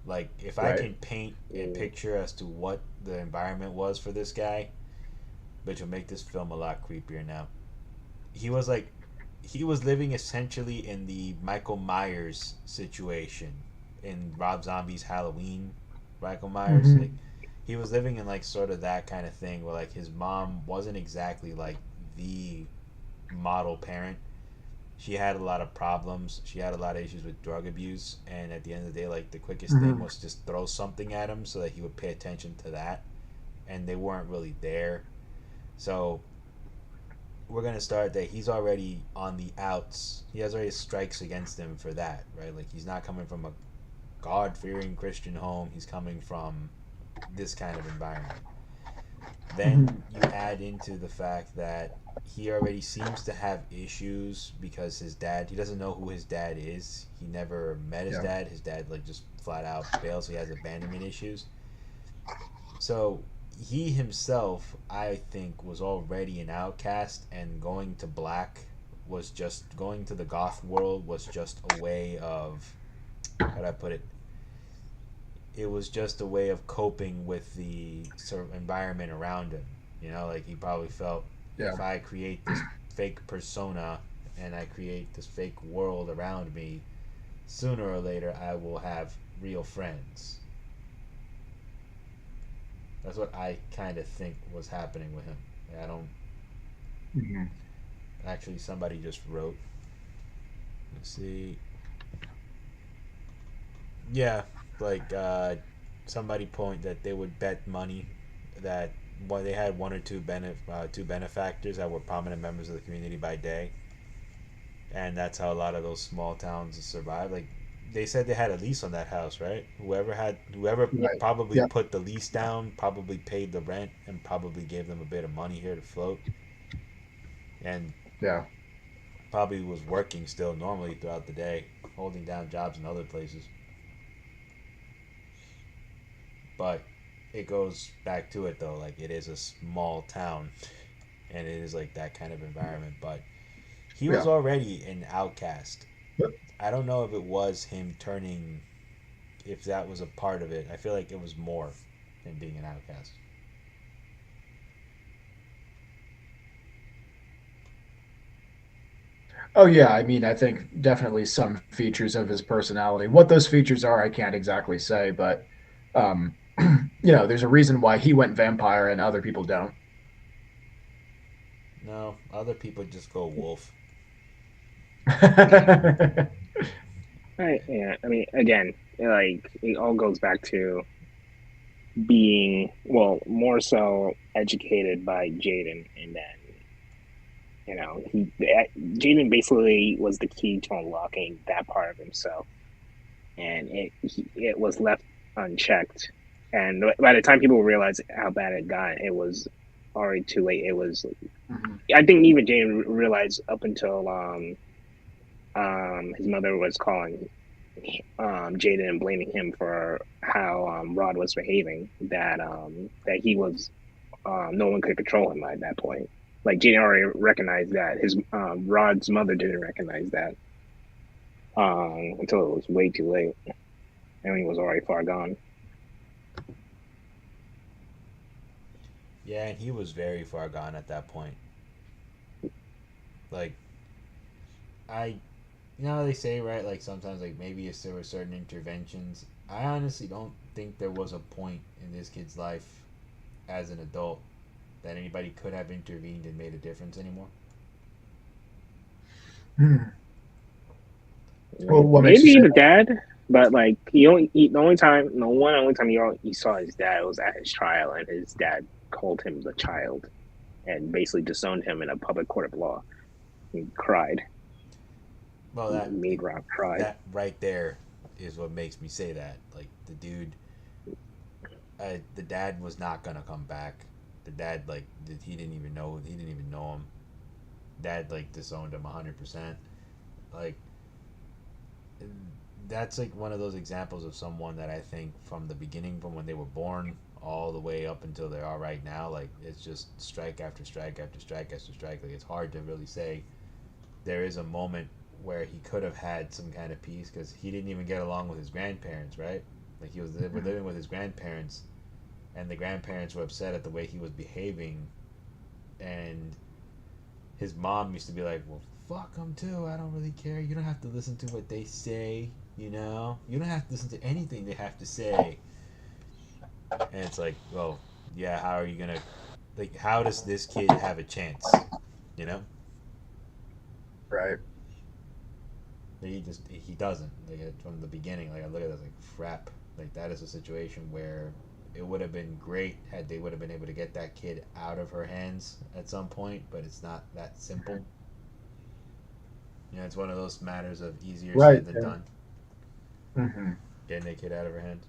Like if I Right. can paint a picture as to what the environment was for this guy, which will make this film a lot creepier now. He was like he was living essentially in the Michael Myers situation in Rob Zombie's Halloween. Michael Myers, like Hmm. he was living in like sort of that kind of thing where like his mom wasn't exactly like the model parent. She had a lot of problems. She had a lot of issues with drug abuse, and at the end of the day, like the quickest thing Mhm. was just throw something at him so that he would pay attention to that, and they weren't really there. So we're gonna start that he's already on the outs. He has already strikes against him for that, right? Like he's not coming from a God fearing Christian home. He's coming from this kind of environment. Then Mhm. you add into the fact that he already seems to have issues because his dad, he doesn't know who his dad is. He never met his Yeah. dad. His dad like just flat out fails, so he has abandonment issues. So he himself, I think, was already an outcast, and going to black was just going to the goth world was just a way of, how do I put it? It was just a way of coping with the sort of environment around him. You know, like he probably felt, Yeah. if I create this fake persona and I create this fake world around me, sooner or later I will have real friends. That's what I kind of think was happening with him. I don't Mhm. actually. Somebody just wrote. Let's see. Yeah, like somebody point that they would bet money that they had one or two benefactors that were prominent members of the community by day, and that's how a lot of those small towns survive. Like they said, they had a lease on that house, right? Whoever Right. probably Yeah. put the lease down probably paid the rent and probably gave them a bit of money here to float, and Yeah. probably was working still normally throughout the day, holding down jobs in other places. But it goes back to it though, like it is a small town and it is like that kind of environment. But he was Yeah. already an outcast. I don't know if it was him turning, if that was a part of it. I feel like it was more than being an outcast. Oh yeah, I mean, I think definitely some features of his personality. What those features are, I can't exactly say, but um, there's a reason why he went vampire and other people don't. No, other people just go wolf. Right. Yeah. I mean, again, like it all goes back to being well more so educated by Jaden, and then Jaden basically was the key to unlocking that part of himself, and it was left unchecked. And by the time people realized how bad it got, it was already too late. It was, Mhm. I think, even Jaden realized up until his mother was calling Jaden and blaming him for how Rod was behaving, that he was no one could control him at that point. Like Jaden already recognized that his Rod's mother didn't recognize that until it was way too late, and he was already far gone. Yeah, and he was very far gone at that point. Like I, you know how they say, right? Like sometimes, like maybe if there were certain interventions. I honestly don't think there was a point in this kid's life as an adult that anybody could have intervened and made a difference anymore. Hmm. Well, what makes you Maybe say the that? dad, but like the only time he saw his dad was at his trial, and his dad called him the child and basically disowned him in a public court of law. He cried. Well, He made Rob cry. that right there is what makes me say that. Like the dude, the dad was not gonna come back. The dad, like, he didn't even know him. Dad like disowned him 100%. Like that's like one of those examples of someone that I think from the beginning, from when they were born all the way up until they are right now, like it's just strike after strike after strike after strike. Like it's hard to really say there is a moment where he could have had some kind of peace because he didn't even get along with his grandparents, right? Like he was Mhm. living with his grandparents, and the grandparents were upset at the way he was behaving, and his mom used to be like, "Well, fuck them too. I don't really care. You don't have to listen to what they say. You know, you don't have to listen to anything they have to say." And it's like, well, yeah, how are you gonna, like, how does this kid have a chance? You know, Right. he doesn't. Like from the beginning, like I look at it like crap. Like that is a situation where it would have been great had they would have been able to get that kid out of her hands at some point, but it's not that simple. You know, it's one of those matters of easier Right. said than Yeah. done. Mm-hmm. Getting that kid out of her hands.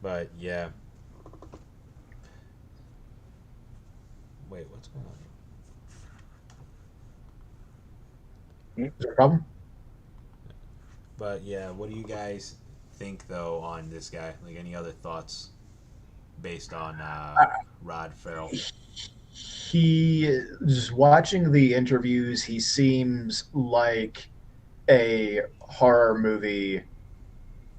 But yeah, wait, what's going on here? Is there a problem? But yeah, what do you guys think though on this guy? Like any other thoughts based on Rod Farrell? He just watching the interviews. He seems like a horror movie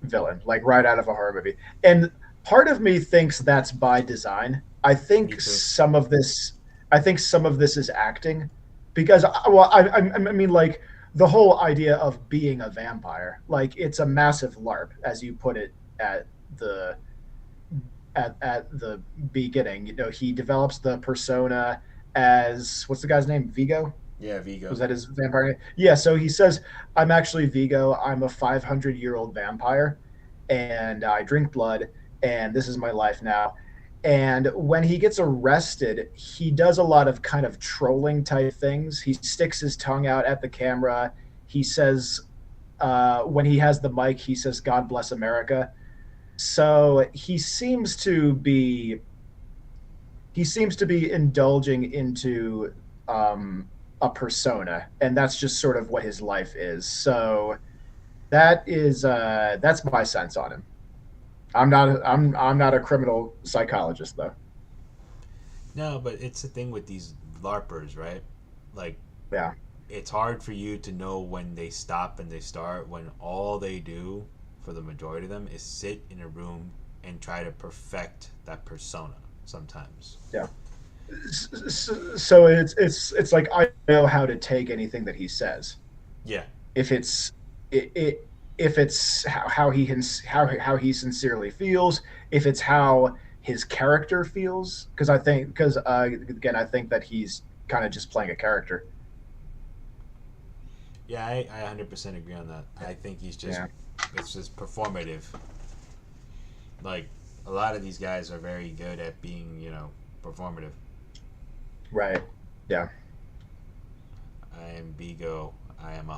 villain, like right out of a horror movie. And part of me thinks that's by design. Me too. I think some of this is acting, because well, I mean, like the whole idea of being a vampire, like it's a massive LARP, as you put it the at the beginning. You know, he develops the persona as, what's the guy's name? Vigo? Yeah, Vigo. Was that his vampire name? Yeah, so he says, I'm actually Vigo. I'm a 500-year-old vampire, and I drink blood, and this is my life now. And when he gets arrested, he does a lot of kind of trolling type things. He sticks his tongue out at the camera. He says, when he has the mic, he says, God bless America. So he seems to be indulging into a persona, and that's just sort of what his life is. So that's my sense on him. I'm not a criminal psychologist though. No, but it's the thing with these LARPers, right? Like Yeah. it's hard for you to know when they stop and they start when all they do for the majority of them is sit in a room and try to perfect that persona sometimes. Yeah. So it's like, I know how to take anything that he says. Yeah. If it's it if it's how he sincerely feels, if it's how his character feels, because again, I think that he's kind of just playing a character. Yeah, I 100% agree on that. I think he's just Yeah. it's just performative. Like a lot of these guys are very good at being, performative. Right. Yeah. I am Vigo. I am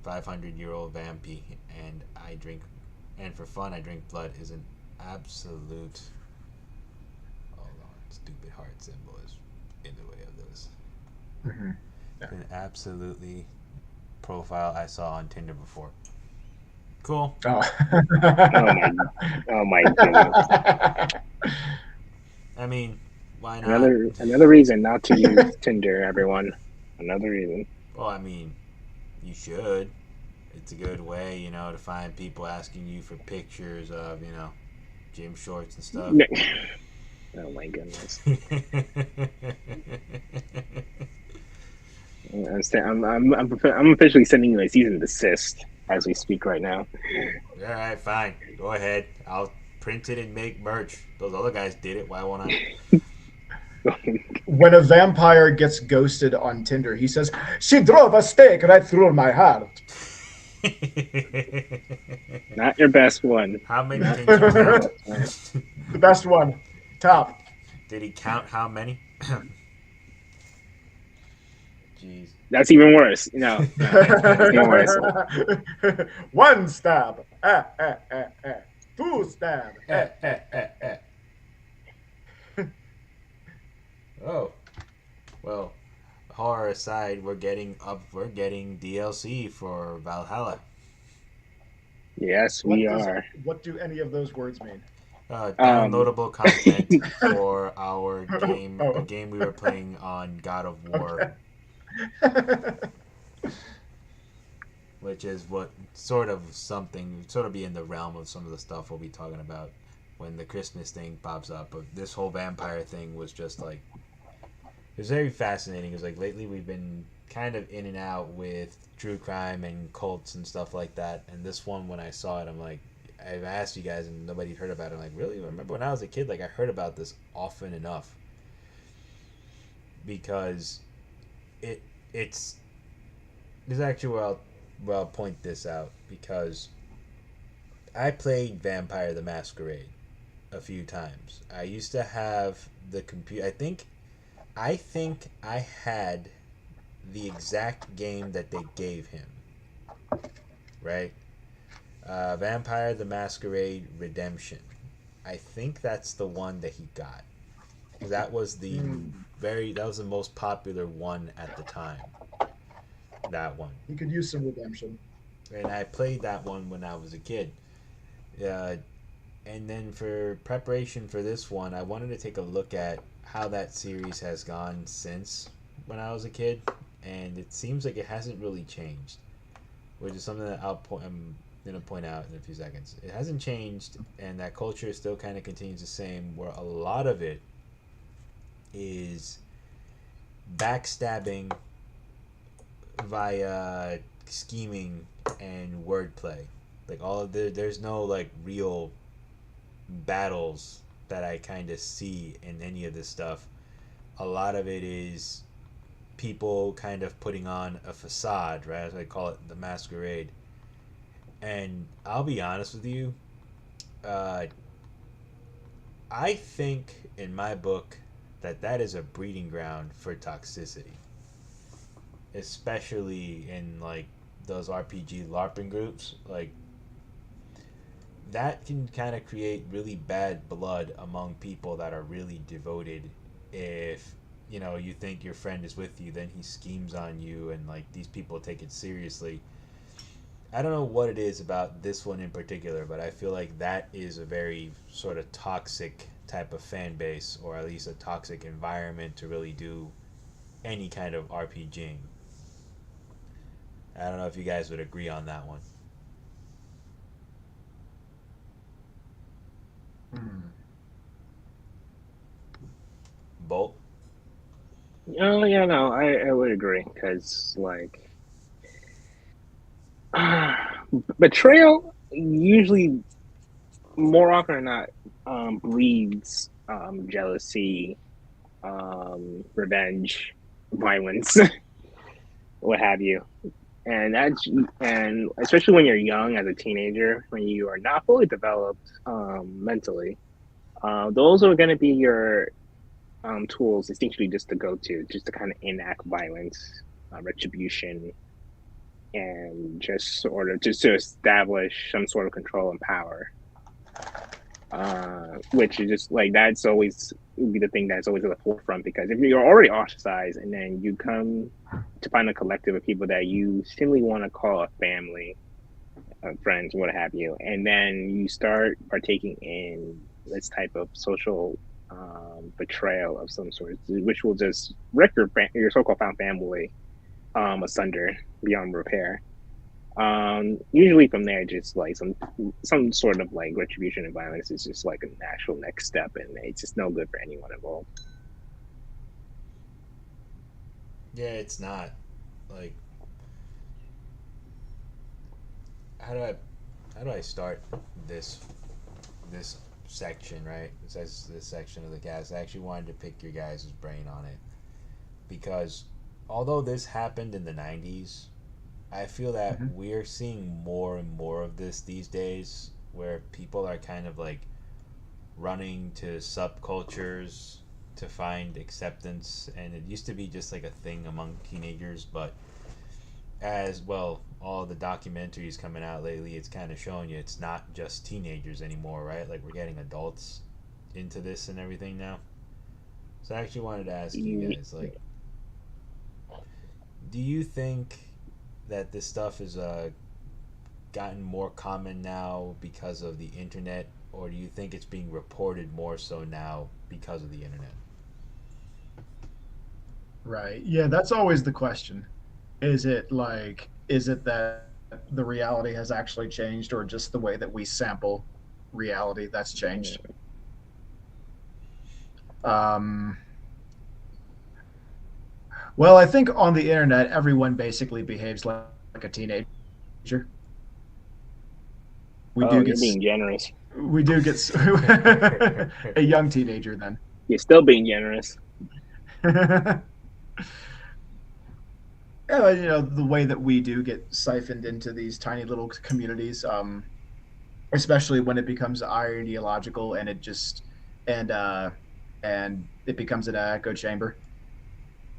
500-year-old vampy, and I drink, and for fun, I drink blood. Is an absolute. Hold on, stupid heart symbol is in the way of this. Mm-hmm. Yeah. An absolutely profile I saw on Tinder before. Cool. Oh. Oh my goodness. I mean, why not? Another reason not to use Tinder, everyone. Another reason. Well, I mean, you should. It's a good way, to find people asking you for pictures of, gym shorts and stuff. Oh my goodness. I'm officially sending you a cease and desist as we speak right now. All right, fine. Go ahead. I'll print it and make merch. Those other guys did it. Why won't I? When a vampire gets ghosted on Tinder, he says, "She drove a stake right through my heart." Not your best one. How many things you count? The best one. Top. Did he count how many? Jeez. That's even worse. No, that's even worse. One stab. Two stab. Oh. Well, horror aside, we're getting DLC for Valhalla. Yes, we are. What do any of those words mean? Downloadable content for our game, Oh. a game we were playing on God of War, which is what sort of be in the realm of some of the stuff we'll be talking about when the Christmas thing pops up. But this whole vampire thing was just like, it was very fascinating. It was like lately we've been kind of in and out with true crime and cults and stuff like that. And this one, when I saw it, I'm like, I've asked you guys and nobody heard about it. I'm like, really? I remember when I was a kid, like I heard about this often enough because it it's there's actually I'll point this out because I played Vampire the Masquerade a few times. I used to have the computer. I think I had the exact game that they gave him. Right, Vampire the Masquerade Redemption. I think that's the one that he got. That was that was the most popular one at the time. That one, He could use some redemption. and I played that one when I was a kid. Uh, and then for preparation for this one, I wanted to take a look at how that series has gone since when I was a kid, and it seems like it hasn't really changed, which is something that I'm gonna point out in a few seconds. It hasn't changed, and that culture still kind of continues the same. Where a lot of it is backstabbing via scheming and wordplay. Like there's no like real battles that I kind of see in any of this stuff. A lot of it is people kind of putting on a facade, right? As I call it, the masquerade. And I'll be honest with you, uh, I think in my book that is a breeding ground for toxicity, especially in like those RPG LARPing groups. Like that can kind of create really bad blood among people that are really devoted. If you think your friend is with you, then he schemes on you, and like these people take it seriously. I don't know what it is about this one in particular, but I feel like that is a very sort of toxic type of fan base, or at least a toxic environment to really do any kind of RPGing. I don't know if you guys would agree on that one. Hmm. Bolt? Oh yeah, no, I would agree because like betrayal usually more often than not breeds jealousy, revenge, violence, what have you. And that's and especially when you're young as a teenager, when you are not fully developed mentally, those are going to be your tools instinctually just to go to, just to kind of enact violence, retribution, and just sort of just to establish some sort of control and power. Which is just like that's always would be the thing that's always at the forefront because if you're already ostracized and then you come to find a collective of people that you simply want to call a family, friends, what have you, and then you start partaking in this type of social betrayal of some sort, which will just wreck your so-called found family asunder beyond repair. Usually from there, just like some sort of like retribution and violence is just like a natural next step, and it's just no good for anyone involved. Yeah, it's not. Like, how do I how do I start this this section, right? This section of the cast. I actually wanted to pick your guys' brain on it because although this happened in the 90s, I feel that Hmm. we're seeing more and more of this these days where people are kind of like running to subcultures to find acceptance, and it used to be just like a thing among teenagers, but as well all the documentaries coming out lately, it's kind of showing you it's not just teenagers anymore, right? Like we're getting adults into this and everything now. So I actually wanted to ask you guys, like, do you think that this stuff is gotten more common now because of the internet, or do you think it's being reported more so now because of the internet? Right. Yeah, that's always the question. Is it that the reality has actually changed or just the way that we sample reality that's changed? Um Well, I think on the internet, everyone basically behaves like a teenager. We Oh, do you're get being generous. we do get a young teenager then. You're still being generous. Yeah, the way that we do get siphoned into these tiny little communities, especially when it becomes ideological and it just and uh, and it becomes an echo chamber.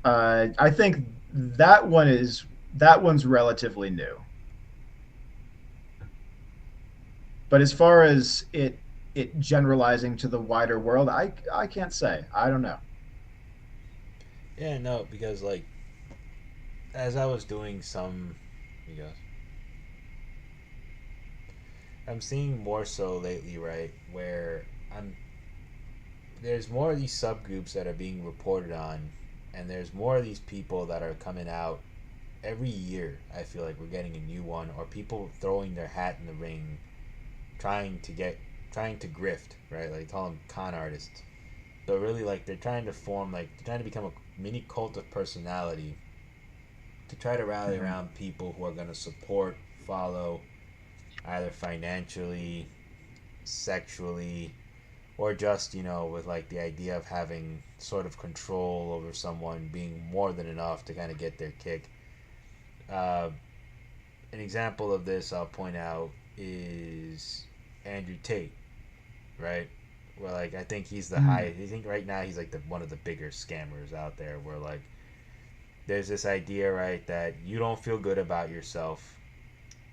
I think that one's relatively new. But as far as it generalizing to the wider world, I can't say. I don't know. Yeah, no, because like as I was doing some, you guys, I'm seeing more so lately, right, where I'm there's more of these subgroups that are being reported on, and there's more of these people that are coming out every year. I feel like we're getting a new one, or people throwing their hat in the ring, trying to get, trying to grift, right? Like call them con artists. So really, like they're trying to form, like they're trying to become a mini cult of personality to try to rally Mm-hmm. around people who are going to support, follow, either financially, sexually, or just with like the idea of having sort of control over someone being more than enough to kind of get their kick. uh, an example of this I'll point out is Andrew Tate, right? Where like I think he's the Mm-hmm. high, I think right now he's like the one of the bigger scammers out there, where like there's this idea, right, that you don't feel good about yourself.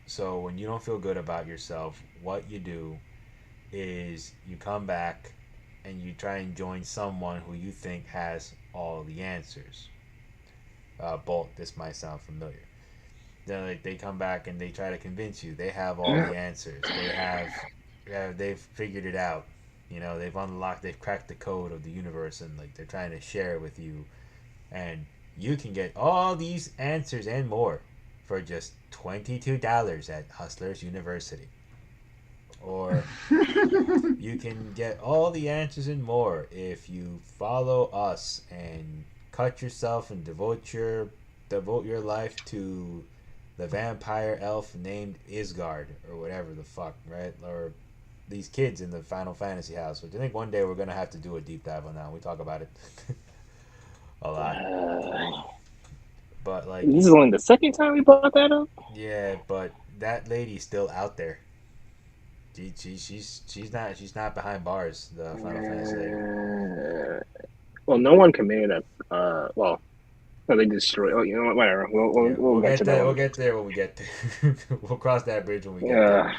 So when you don't feel good about yourself, what you do is you come back and you try and join someone who you think has all the answers. Bolt, this might sound familiar. Then like they come back and they try to convince you they have all the answers. They've figured it out. They've unlocked, they've cracked the code of the universe, and like they're trying to share it with you. And you can get all these answers and more for just $22 at Hustlers University. Or you can get all the answers and more if you follow us and cut yourself and devote your life to the vampire elf named Isgard or whatever the fuck, right? Or these kids in the Final Fantasy house, which I think one day we're gonna have to do a deep dive on that. We talk about it a lot, but like, This is only the second time we brought that up. yeah, but that lady's still out there. She's not behind bars. The Final Fantasy lady. Well, no one committed a. Well, no, they destroyed. Oh, you know what? Whatever. Yeah, We'll get to that We'll one. get there when we get there. We'll cross that bridge when we get there. I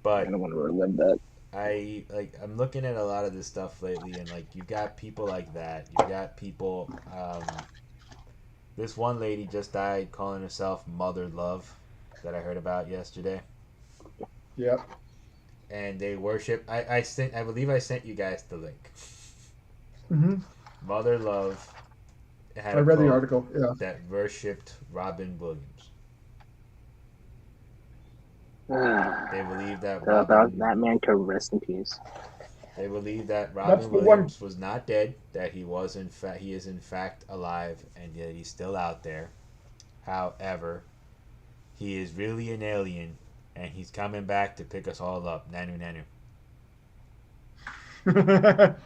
But don't want to relive that. I'm looking at a lot of this stuff lately, and like you've got people like that. You've got people. This one lady just died, calling herself Mother Love, that I heard about yesterday, Yep. and they worship. I believe I sent you guys the link. Mm-hmm. Mother Love had I a read the cult article. Yeah. that worshipped Robin Williams. They believe that That man could rest in peace. They believe that That's Robin the one. Williams was not dead, that he is in fact alive, and that he's still out there. However, he is really an alien, and he's coming back to pick us all up. Nanu nanu.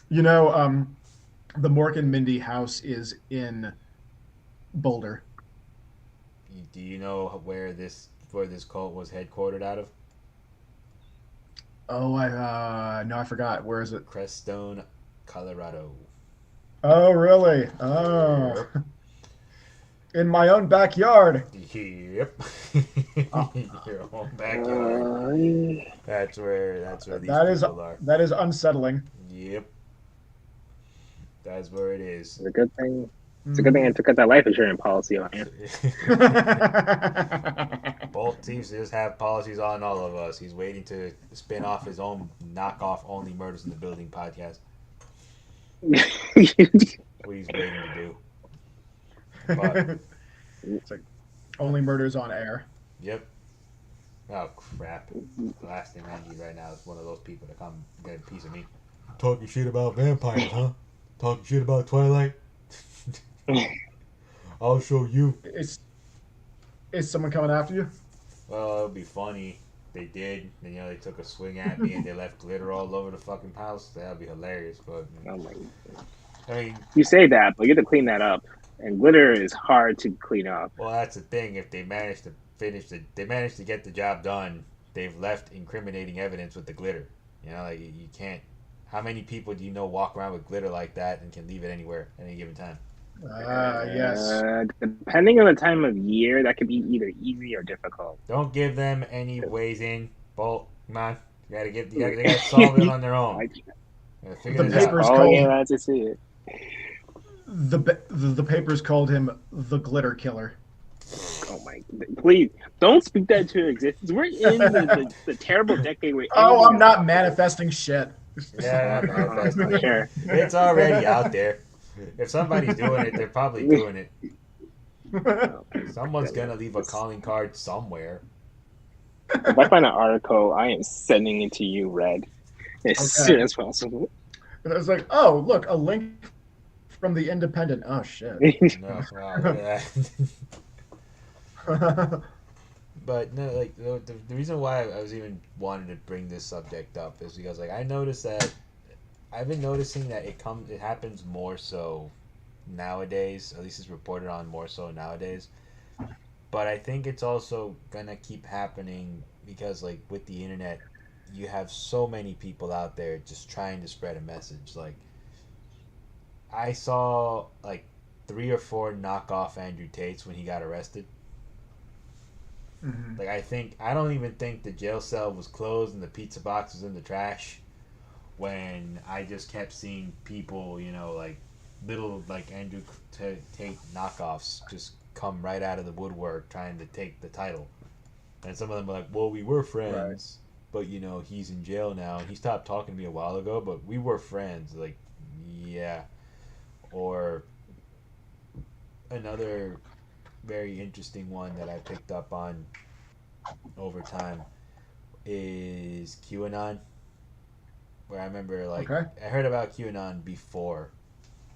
you know, the Mork and Mindy house is in Boulder. Do you know where this cult was headquartered out of? Oh, I forgot. Where is it? Crestone, Colorado. Oh, really? Oh, in my own backyard. Yep. Oh. Your own backyard. That's where these people are. That is unsettling. Yep. That's where it is. It's a good thing. It's a good thing I took out that life insurance policy on you. Bolt seems to just have policies on all of us. He's waiting to spin off his own knockoff Only Murders in the Building podcast. What he's waiting to do. But, It's like only murders on air. yep. Oh, crap. The last thing I need right now is one of those people to come get a piece of me. Talking shit about vampires, huh? Talking shit about Twilight? I'll show you. Is someone coming after you? Well, it would be funny. They did. And, you know, they took a swing at me and they left glitter all over the fucking house. That would be hilarious. But, Oh my! I mean, You say that, but you have to clean that up, and glitter is hard to clean up. well, that's the thing. If they manage to they manage to get the job done, they've left incriminating evidence with the glitter. You know, like you can't. How many people do you know walk around with glitter like that and can leave it anywhere at any given time? Ah, yes. Depending on the time of year, that could be either easy or difficult. Don't give them any ways in. Bolt, come on. They gotta solve it on their own. Figure The this out. papers Oh, called yeah, to see it. the papers called him the glitter killer. Oh my! Please don't speak that into existence. We're in the terrible decade where. Oh, I'm everything is not possible. manifesting shit. Yeah, man, Sure. it's already out there. If somebody's doing it, they're probably doing it. Oh, Someone's gonna leave a calling card somewhere. if I find an article, I am sending it to you, Red, as soon as possible. And I was like, oh, look, a link from the Independent. Oh shit. No, wow, look at that. But no, like the reason why I was even wanting to bring this subject up is because like I noticed that I've been noticing that it happens more so nowadays. At least it's reported on more so nowadays. But I think it's also gonna keep happening because like with the internet, you have so many people out there just trying to spread a message. Like I saw like 3 or 4 knockoff Andrew Tates when he got arrested. Mhm. Like I don't even think the jail cell was closed and the pizza box was in the trash when I just kept seeing people, you know, like little like Andrew Tate knockoffs just come right out of the woodwork trying to take the title. And some of them were like, "Well, we were friends, but you know, he's in jail now and he stopped talking to me a while ago, but we were friends." Like, yeah. Or another very interesting one that I picked up on over time is QAnon. Where I remember, like, Okay. I heard about QAnon before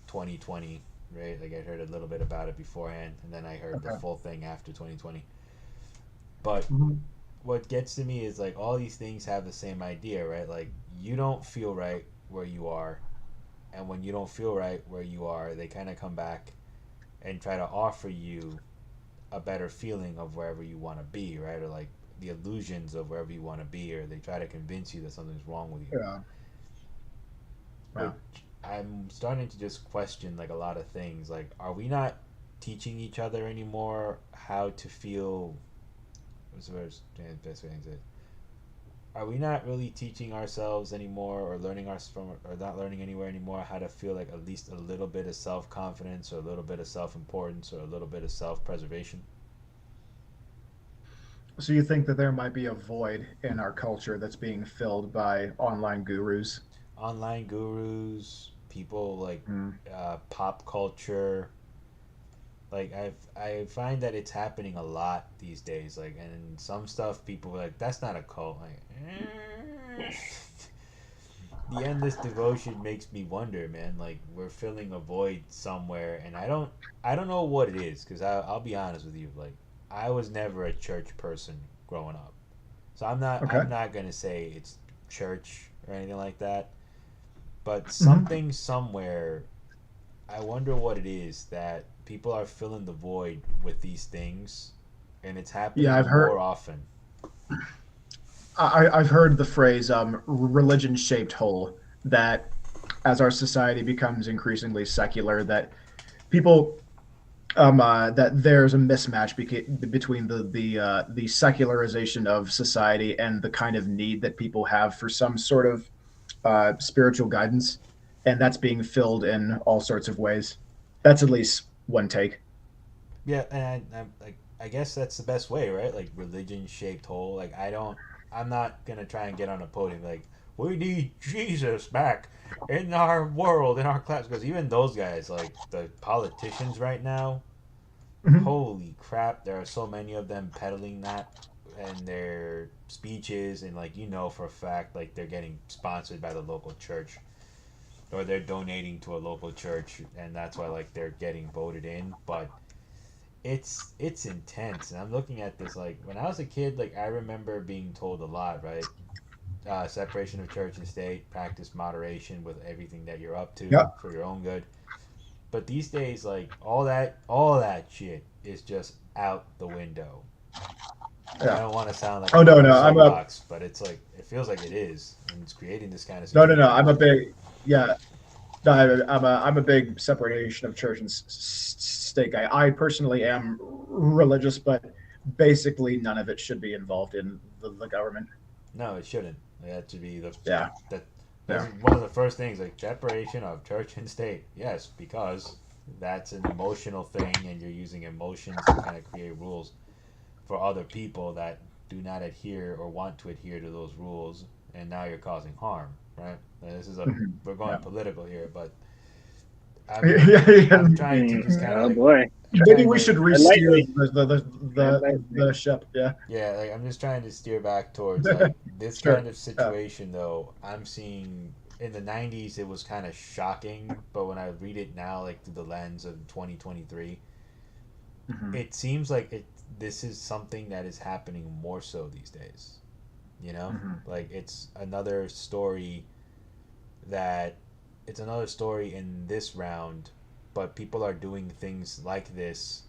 2020, right? Like, I heard a little bit about it beforehand, and then I heard the Okay. full thing after 2020. But Mhm. what gets to me is, like, all these things have the same idea, right? Like, you don't feel right where you are, and when you don't feel right where you are, they kind of come back and try to offer you a better feeling of wherever you want to be, right? Or like the illusions of wherever you want to be, or they try to convince you that something's wrong with you. Yeah. Which Wow. I'm starting to just question like a lot of things. Like, are we not teaching each other anymore how to feel? What's the best way to say it? Are we not really teaching ourselves anymore, or learning or not learning anywhere anymore how to feel like at least a little bit of self confidence, or a little bit of self importance, or a little bit of self preservation? So you think that there might be a void in our culture that's being filled by online gurus? Online gurus, people like Mm. pop culture. Like I find that it's happening a lot these days. Like, and some stuff people are like, that's not a cult. Like, the endless devotion makes me wonder, man. Like, we're filling a void somewhere, and I don't know what it is. Cause I'll be honest with you. Like, I was never a church person growing up, so Okay. I'm not gonna say it's church or anything like that. But Hmm. something somewhere, I wonder what it is that people are filling the void with these things, and it's Yeah, happening more often. I've heard the phrase religion shaped hole, that as our society becomes increasingly secular, that people that there's a mismatch between the secularization of society and the kind of need that people have for some sort of spiritual guidance, and that's being filled in all sorts of ways. That's at least one take. Yeah, and I'm like, I guess that's the best way, right? Like religion shaped hole. Like I'm not gonna try and get on a podium like we need Jesus back in our world, in our class, because even those guys, like the politicians right now, Mhm. holy crap, there are so many of them peddling that in their speeches, and like for a fact, like they're getting sponsored by the local church, or they're donating to a local church, and that's why like they're getting voted in. But it's intense. And I'm looking at this like when I was a kid, like I remember being told a lot, right? Separation of church and state, practice moderation with everything that you're up to Yep. for your own good. But these days, like all that shit is just out the window. I Yeah. don't want to sound like Oh I'm no, on a no, I'm a soapbox, but it's like it feels like it is, and it's creating this kind of no, no, no. situation. I'm a big yeah. No, I'm a big separation of church and state guy. I personally am religious, but basically none of it should be involved in the government. No, it shouldn't. That should be Yeah, that. That's yeah. one of the first things, like separation of church and state. Yes, because that's an emotional thing, and you're using emotions to kind of create rules for other people that do not adhere or want to adhere to those rules, and now you're causing harm, right? And this is a Mhm. we're going Yeah. political here, but I'm Yeah, yeah. I'm trying to just kind of Oh like boy, Maybe trying we to should re-steer lightly, the lightly. ship. Yeah. yeah, like I'm just trying to steer back towards like this kind Sure. of Yeah. situation though. I'm seeing in the 90s it was kind of shocking, but when I read it now like through the lens of 2023, Hmm. it seems like this is something that is happening more so these days. You know? Hmm. Like that it's another story in this round, but people are doing things like this,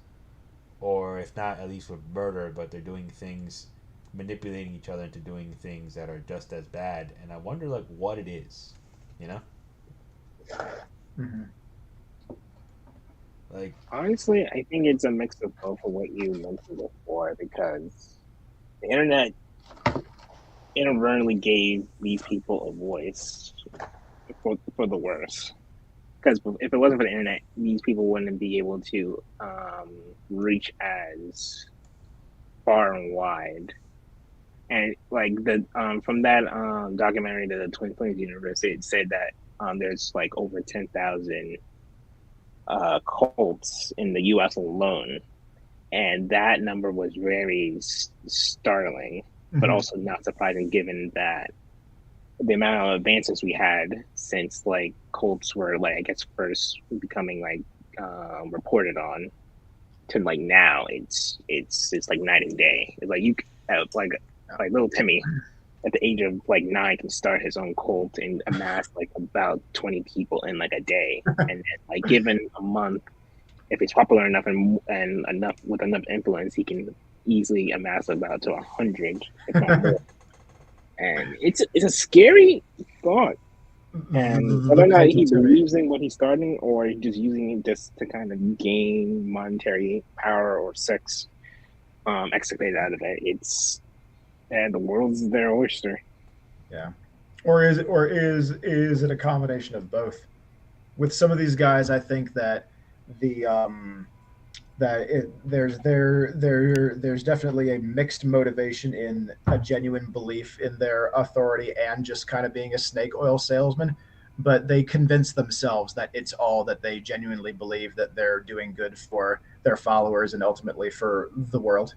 or if not at least with murder, but they're doing things, manipulating each other into doing things that are just as bad. And I wonder like what it is, you know? Hmm. Like Honestly, I think it's a mix of both of what you mentioned before, because the internet inadvertently gave these people a voice for the worse. Because if it wasn't for the internet, these people wouldn't be able to reach as far and wide. And like the from that documentary to the 2020s universe, it said that there's like over 10,000 cults in the U.S. alone, and that number was very startling, but Hmm. also not surprising given that the amount of advances we had since like cults were like I guess first becoming like reported on to like now it's like night and day. It's like you like little Timmy at the age of like 9 can start his own cult and amass like about 20 people in like a day, and then, like given a month, if he's popular enough and enough with enough influence, he can easily amass about to 100, if not more. And it's a scary thought. And whether The or not cult of he Timmy. believes in what he's starting, or he's just using it just to kind of gain monetary power or sex extricate out of it, it's and the world's their oyster. Yeah. Or is it a combination of both? With some of these guys, I think that the that there's definitely a mixed motivation in a genuine belief in their authority and just kind of being a snake oil salesman, but they convince themselves that it's all that they genuinely believe that they're doing good for their followers and ultimately for the world.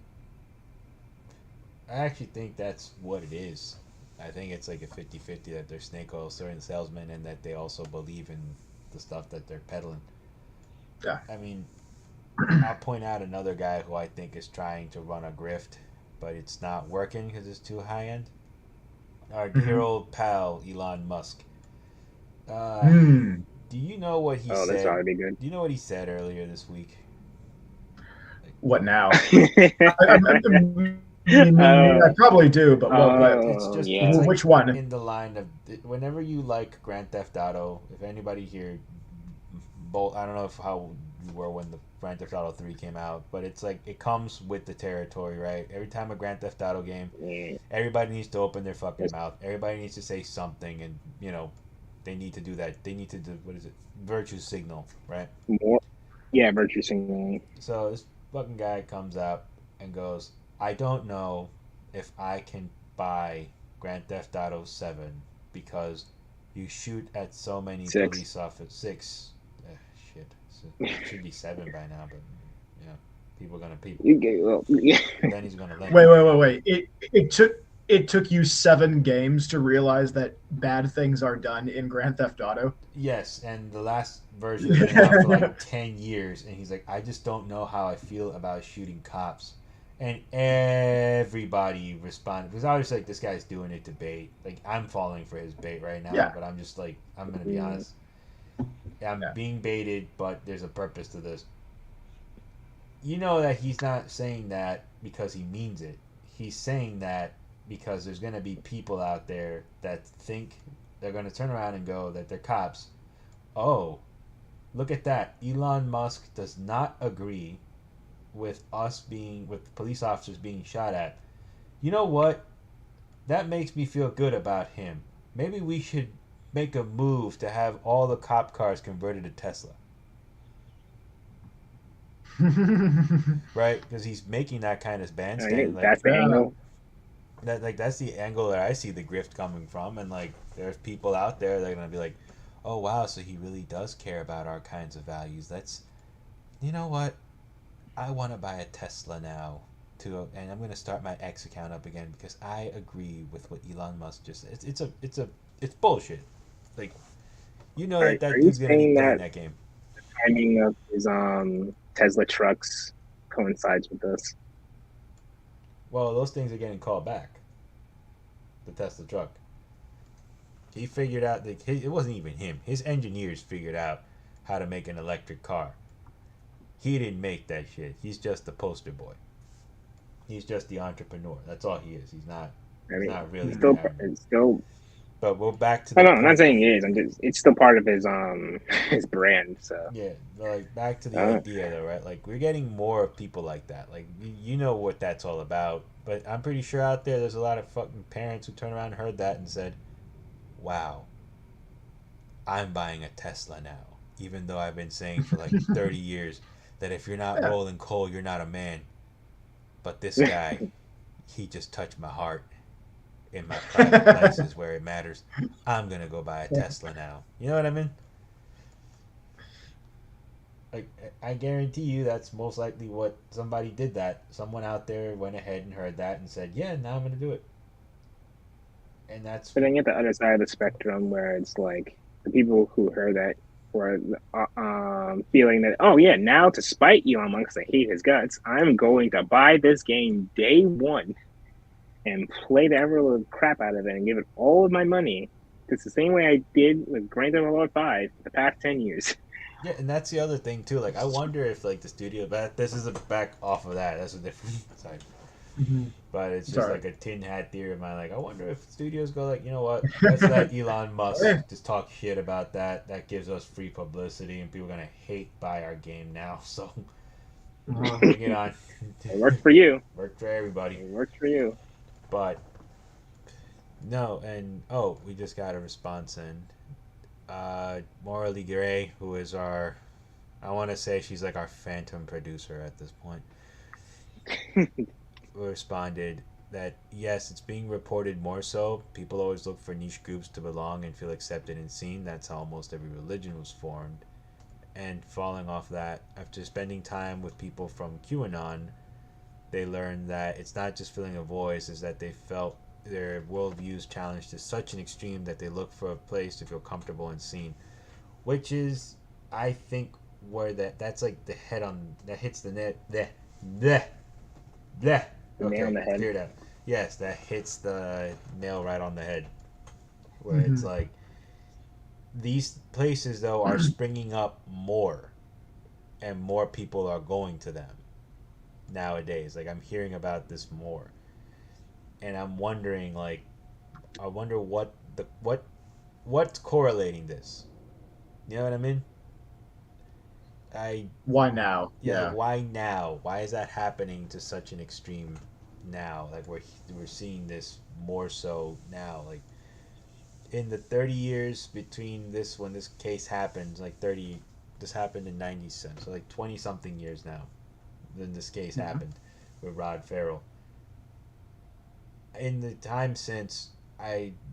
I actually think that's what it is. I think it's like a 50-50 that they're snake oil certain salesmen and that they also believe in the stuff that they're peddling. Yeah. I mean, I'll point out another guy who I think is trying to run a grift, but it's not working because it's too high end. Our dear Hmm. old pal Elon Musk. Uh, Hmm. do you know what he Oh, that's said? already good. Do you know what he said earlier this week? Like, What now? I uh, probably do, but it's oh just it's yeah. like which one? in the line of whenever you like Grand Theft Auto. If anybody here, both I don't know if how you were when the Grand Theft Auto 3 came out, but it's like it comes with the territory, right? Every time a Grand Theft Auto game, Yeah. everybody needs to open their fucking There's mouth. Everybody needs to say something, and they need to do that. They need to do what is it? Virtue signal, right? more. Yeah, virtue signaling. So this fucking guy comes up and goes, "I don't know if I can buy Grand Theft Auto 7 because you shoot at so many 6. police officers. 6. Shit. So it should be 7 by now, but yeah, people are gonna people. You get well, yeah. But then he's gonna link Wait, it. wait, wait, wait. It took. it took you 7 games to realize that bad things are done in Grand Theft Auto. Yes, and the last version's been out for like 10 years, and he's like, I just don't know how I feel about shooting cops. And everybody responded because I was like, this guy's doing it to bait. Like, I'm falling for his bait right now, Yeah. but I'm just like, I'm gonna be honest. I'm Yeah. being baited, but there's a purpose to this. You know that he's not saying that because he means it. He's saying that because there's gonna be people out there that think they're gonna turn around and go that they're cops. Oh, look at that. Elon Musk does not agree with police officers being shot at. You know what? That makes me feel good about him. Maybe we should make a move to have all the cop cars converted to Tesla. Right? Because he's making that kind of I bandstand. think that's the Yeah. angle. That's the angle that I see the grift coming from, and like there's people out there that are gonna be like, oh wow, so he really does care about our kinds of values. That's, you know what? I want to buy a Tesla now, and I'm gonna start my X account up again because I agree with what Elon Musk just said. It's bullshit. Like, you know that Are that you dude's gonna be saying playing that that game. timing of his Tesla trucks coincides with this? Well, those things are getting called back. The Tesla truck. He figured out that it wasn't even him. His engineers figured out how to make an electric car. He didn't make that shit. He's just the poster boy. He's just the entrepreneur. That's all he is. He's not. I He's mean, not really. it's still. But we're back to I the don't know. I'm not point. saying it is. I'm just. It's still part of his his brand. So Yeah, like back to the uh, idea though, right? Like we're getting more of people like that. Like you know what that's all about. But I'm pretty sure out there's a lot of fucking parents who turned around and heard that and said, "Wow, I'm buying a Tesla now." Even though I've been saying for like 30 years that if you're not Yeah. rolling coal, you're not a man. But this guy, he just touched my heart in my private places where it matters. I'm gonna go buy a Tesla now. You know what I mean? Like I guarantee you, that's most likely what somebody did. That someone out there went ahead and heard that and said, "Yeah, now I'm gonna do it." And that's but then you get the other side of the spectrum where it's like the people who heard that were feeling that, oh yeah, now to spite Elon Musk, I hate his guts. I'm going to buy this game day one and play the ever crap out of it and give it all of my money. It's the same way I did with Grand Theft Auto 5 for the past 10 years. yeah, and that's the other thing too. Like I wonder if like the studio, but this is a back off of that. That's a different side. Mhm. But it's just Sorry. like a tin hat theory of mine. Like I wonder if studios go like, you know what? Let's let Elon Musk just talk shit about that. That gives us free publicity, and people are gonna hate buy our game now. So bring it on. It worked for you. Work for everybody. It worked for you. But no, and oh, we just got a response in. Morally Gray, who is our, I want to say she's like our phantom producer at this point, responded that yes, it's being reported more so. People always look for niche groups to belong and feel accepted and seen. That's how almost every religion was formed. And falling off that, after spending time with people from QAnon, they learned that it's not just filling a voice, is that they felt their worldviews challenged to such an extreme that they look for a place to feel comfortable and seen. Which is, I think, where that's like the head on, that hits the net. Bleh. The nail on Okay, the head. cleared up. Yes, that hits the nail right on the head. Where it's Mhm. like, these places, though, are springing up more. And more people are going to them nowadays. Like, I'm hearing about this more. And I'm wondering, like, I wonder what's correlating this? You know what I mean? Why now? Yeah, like Yeah. why now? Why is that happening to such an extreme now? Like we're seeing this more so now. Like in the 30 years between this when this case happened, like 30, this happened in 97, so like 20 something years now. Then this case Mhm. happened with Rod Farrell. In the time since,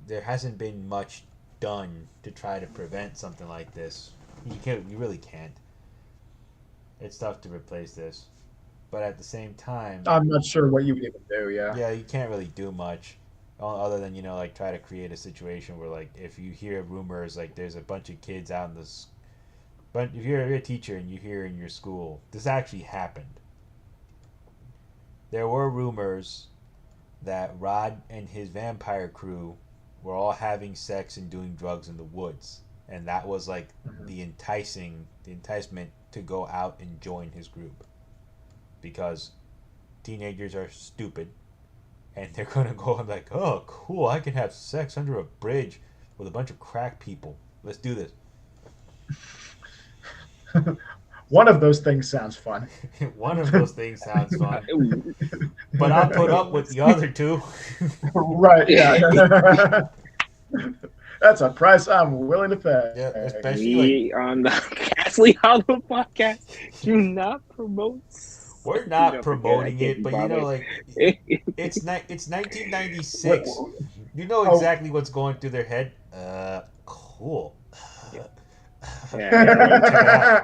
there hasn't been much done to try to prevent something like this. You really can't. It's tough to replace this. But at the same time, I'm not sure what you would even do. Yeah. yeah, you can't really do much. other than like try to create a situation where like if you hear rumors like there's a bunch of kids out in this, but if you're a teacher and you hear in your school this actually happened, there were rumors that Rod and his vampire crew were all having sex and doing drugs in the woods, and that was like the enticement to go out and join his group, because teenagers are stupid and they're gonna go and like, oh cool, I can have sex under a bridge with a bunch of crack people, let's do this. One of those things sounds fun. One of those things sounds fun, but I'll put up with the other two. Right, yeah. That's a price I'm willing to pay. Yeah, especially on the Ghastly Hollow podcast do not promote. We're not promoting it, but like it's 1996. You know exactly what's going through their head. Cool. Yeah.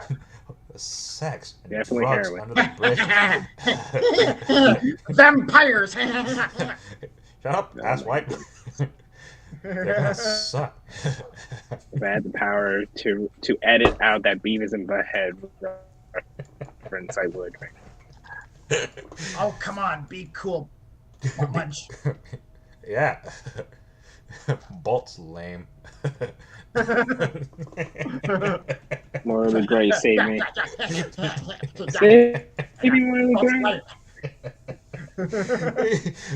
Sex and definitely drugs heroin. under the bridge. Vampires. Shut up, asswipe. They're gonna suck. If I had the power to edit out that Beavis and Butthead reference, I would. Oh, come on, be cool, bunch. Yeah. Bolt's lame. More of the gray, save me. Save me, more of the gray.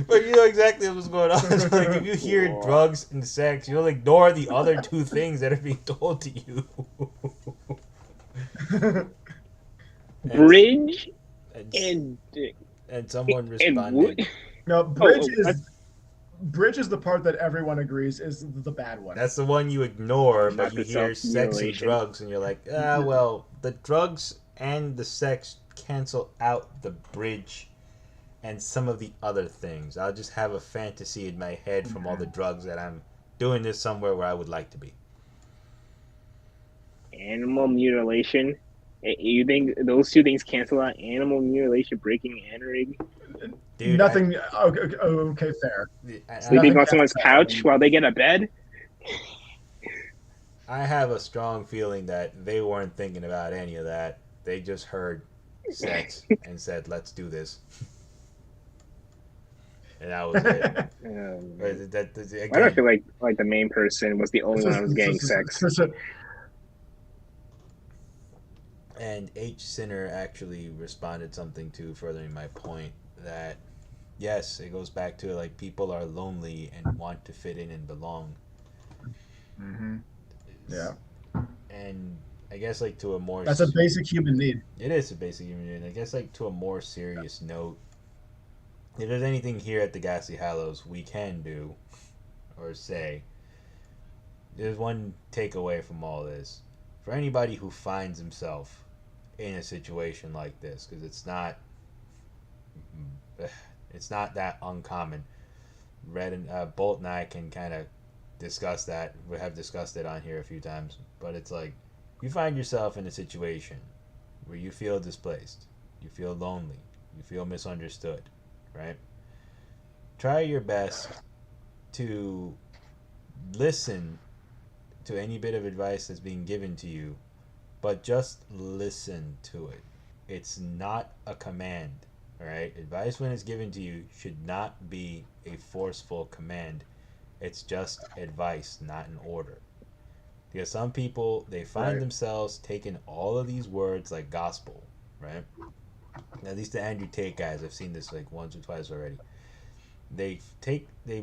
But you know exactly what's going on. It's like if you hear drugs and sex, you'll ignore the other two things that are being told to you. Bridge and and someone responded. No, Bridge is the part that everyone agrees is the bad one. That's the one you ignore, but Not you the hear sex and self-mutilation. drugs, and you're like, well, the drugs and the sex cancel out the bridge and some of the other things. I'll just have a fantasy in my head from all the drugs that I'm doing this somewhere where I would like to be. animal mutilation. You think those two things cancel out animal mutilation, breaking, and entering? Dude, Nothing. Okay, fair. Sleeping on Nothing someone's else. couch while they get a bed? I have a strong feeling that they weren't thinking about any of that. They just heard sex and said, let's do this. And that was it. Why do I feel like the main person was the only one that was getting sex? And H. Sinner actually responded something to furthering my point that, yes, it goes back to like people are lonely and want to fit in and belong. Mm-hmm. Yeah. And I guess like to a more... That's a basic human need. It is a basic human need. I guess like to a more serious note, if there's anything here at the Ghastly Hallows we can do or say, there's one takeaway from all this. For anybody who finds himself in a situation like this, because it's not that uncommon. Red and Bolt and I can kind of discuss that. We have discussed it on here a few times, but it's like you find yourself in a situation where you feel displaced, you feel lonely, you feel misunderstood, right? Try your best to listen to any bit of advice that's being given to you, but just listen to it. It's not a command, all right? Advice when it's given to you should not be a forceful command. It's just advice, not an order. Because some people, they find themselves taking all of these words like gospel, right? At least the Andrew Tate guys, I've seen this like once or twice already. They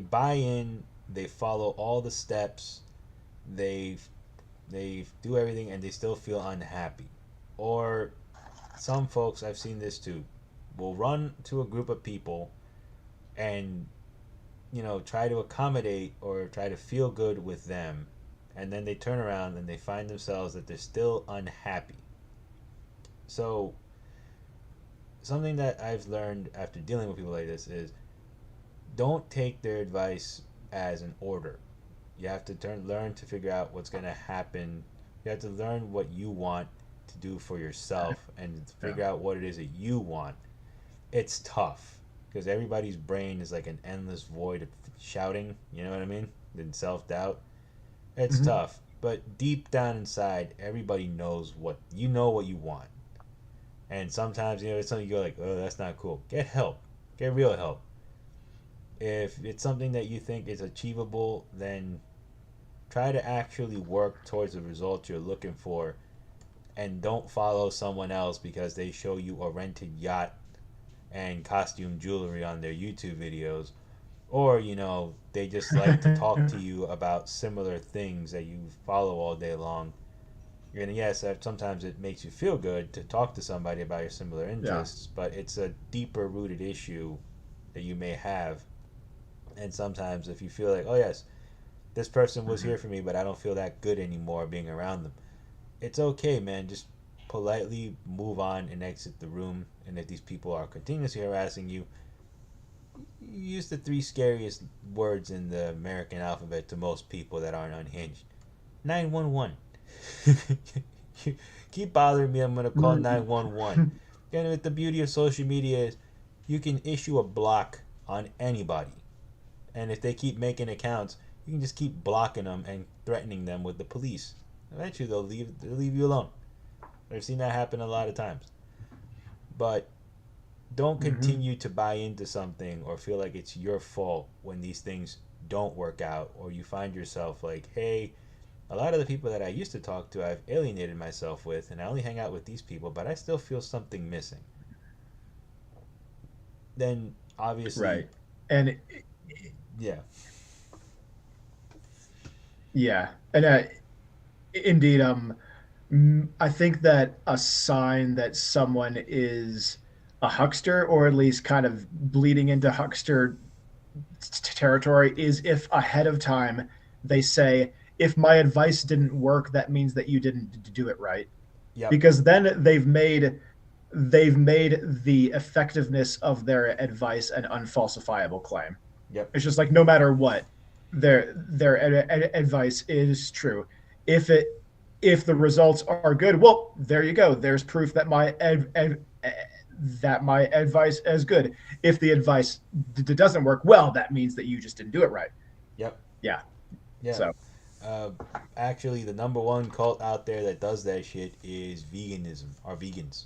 buy in, they follow all the steps, they do everything, and they still feel unhappy. Or some folks, I've seen this too, will run to a group of people and try to accommodate or try to feel good with them, and then they turn around and they find themselves that they're still unhappy. So something that I've learned after dealing with people like this is don't take their advice as an order. You have to learn to figure out what's going to happen. You have to learn what you want to do for yourself and figure out what it is that you want. It's tough. because everybody's brain is like an endless void of shouting. You know what I mean? And self doubt. It's Mm-hmm. tough, but deep down inside, everybody knows what you want. And sometimes it's something you're like, oh, that's not cool. Get help. Get real help. If it's something that you think is achievable, then try to actually work towards the result you're looking for, and don't follow someone else because they show you a rented yacht and costume jewelry on their YouTube videos, or they just like to talk to you about similar things that you follow all day long. And yes, sometimes it makes you feel good to talk to somebody about your similar Yeah. interests, but it's a deeper rooted issue that you may have. And sometimes if you feel like, oh yes, this person was Mm-hmm. here for me, but I don't feel that good anymore being around them, it's okay, man. Just politely move on and exit the room. And if these people are continuously harassing you, use the three scariest words in the American alphabet to most people that aren't unhinged. 911. Keep bothering me, I'm going to call 911. And with the beauty of social media is you can issue a block on anybody. And if they keep making accounts, you can just keep blocking them and threatening them with the police. Eventually they'll leave you alone. I've seen that happen a lot of times. But don't Mm-hmm. continue to buy into something or feel like it's your fault when these things don't work out, or you find yourself like, hey, a lot of the people that I used to talk to, I've alienated myself with, and I only hang out with these people, but I still feel something missing. Then obviously, Right. And yeah, yeah, and indeed, I think that a sign that someone is a huckster, or at least kind of bleeding into huckster territory, is if ahead of time they say, if my advice didn't work, that means that you didn't do it right. yep, Because then they've made the effectiveness of their advice an unfalsifiable claim. yep, It's just like no matter what, their advice is true. If it if the results are good, well, there you go. There's proof that my advice is good. If the advice doesn't work, well, that means that you just didn't do it right. yep, Yeah. yeah. So. Uh, Actually, the number one cult out there that does that shit is veganism, or vegans.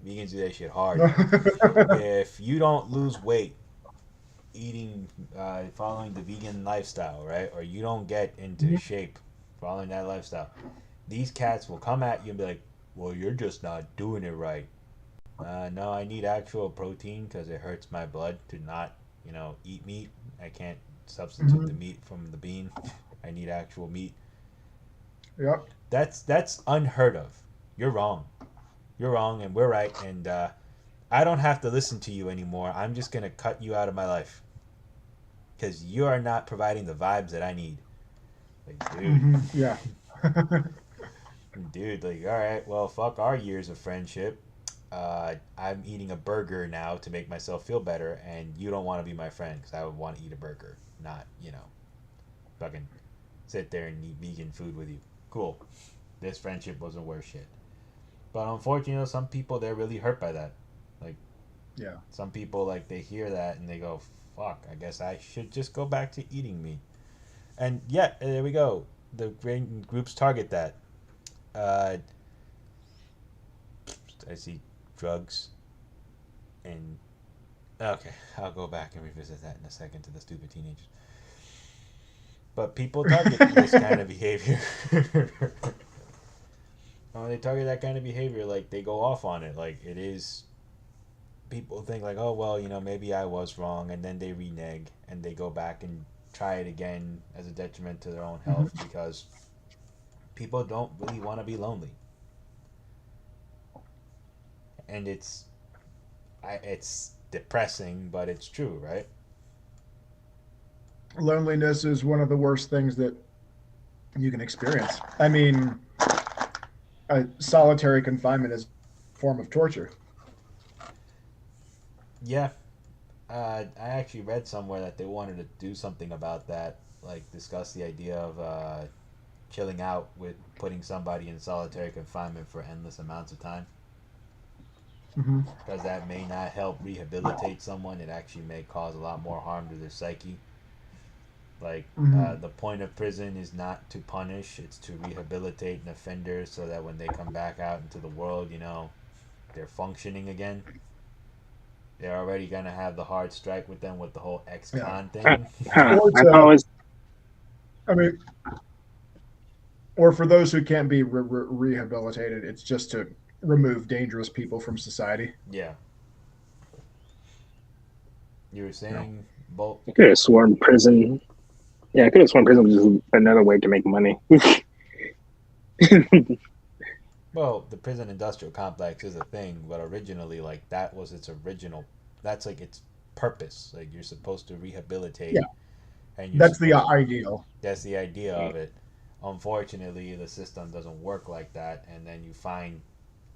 Vegans do that shit hard. If you don't lose weight eating, following the vegan lifestyle, right, or you don't get into shape following that lifestyle, these cats will come at you and be like, well, you're just not doing it right. No, I need actual protein because it hurts my blood to not, eat meat. I can't substitute the Mhm. meat from the bean. I need actual meat. Yep. That's unheard of. You're wrong. You're wrong, and we're right. And I don't have to listen to you anymore. I'm just gonna cut you out of my life because you are not providing the vibes that I need. Like, dude, Yeah. dude, like, all right, well, fuck our years of friendship. I'm eating a burger now to make myself feel better, and you don't want to be my friend because I would want to eat a burger, not, fucking sit there and eat vegan food with you. Cool. This friendship wasn't worth shit. But unfortunately, some people, they're really hurt by that. Like, Yeah. some people, like, they hear that and they go, fuck, I guess I should just go back to eating meat. And yeah, there we go. The groups target that. Uh, I see drugs and okay, I'll go back and revisit that in a second to the stupid teenagers. But people target this kind of behavior. When they target that kind of behavior, like they go off on it. Like it is, people think like, oh well, maybe I was wrong, and then they renege and they go back and try it again as a detriment to their own health Mhm. because people don't really want to be lonely, and it's depressing, but it's true, right? Loneliness is one of the worst things that you can experience. I mean, solitary confinement is a form of torture. Yeah, I actually read somewhere that they wanted to do something about that, like discuss the idea of chilling out with putting somebody in solitary confinement for endless amounts of time. because that may not help rehabilitate someone. It actually may cause a lot more harm to their psyche. Like, the point of prison is not to punish, it's to rehabilitate an offender so that when they come back out into the world, they're functioning again. They're already going to have the hard strike with them with the whole Yeah. ex-con Huh, thing. huh. Or I thought it to, was I mean, or for those who can't be rehabilitated, it's just to remove dangerous people from society. Yeah. You were You know. saying, Bolt? I could have sworn prison. Yeah, I could have sworn prison was just another way to make money. Well, the prison industrial complex is a thing, but originally, like, that was its original, that's like its purpose. Like, you're supposed to Yeah, rehabilitate, and you're that's the supposed ideal. that's the idea of it. Unfortunately, the system doesn't work like that, and then you find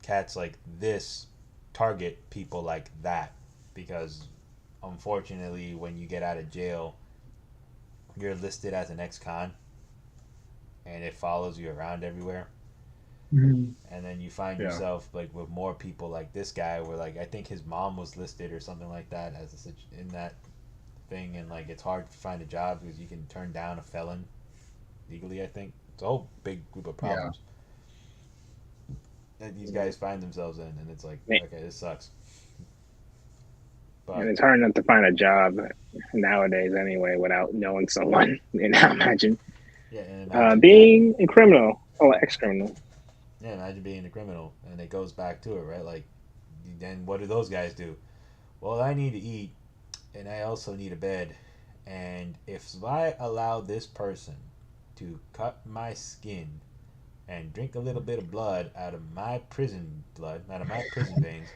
cats like this target people like that because unfortunately, when you get out of jail, you're listed as an ex-con, and it follows you around everywhere. Mhm. And then you find Yeah. yourself like with more people like this guy, where like I think his mom was listed or something like that as in that thing, and like it's hard to find a job because you can turn down a felon legally. I think it's a whole big group of Yeah. problems that these guys find themselves in, and it's like, okay, this sucks. And But it's hard enough to find a job nowadays anyway without knowing someone. And I imagine yeah, and imagine that. being a criminal or ex-criminal. Yeah, imagine being a criminal, and it goes back to it, right? Like, then what do those guys do? Well, I need to eat, and I also need a bed, and if I allow this person to cut my skin and drink a little bit of blood out of my prison veins,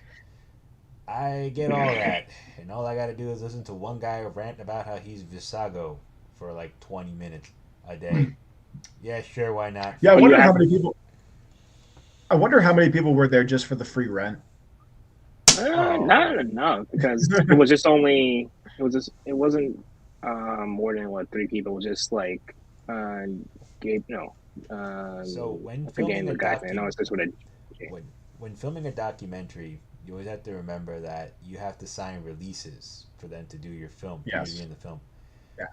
I get all that, and all I gotta do is listen to one guy rant about how he's Visago for like 20 minutes a day. Yeah, sure, why not? Yeah, I But you wonder how have, many people. I wonder how many people were there just for the free rent. Oh, not enough because it was just only, it wasn't more than what, three people. It was just like, uh, Gabe, no, so when I forget filming a the guy's name. No, docu it's just with a J. when when filming a documentary, you always have to remember that you have to sign releases for them to do your film, for you to be Yes. in the film. Yeah.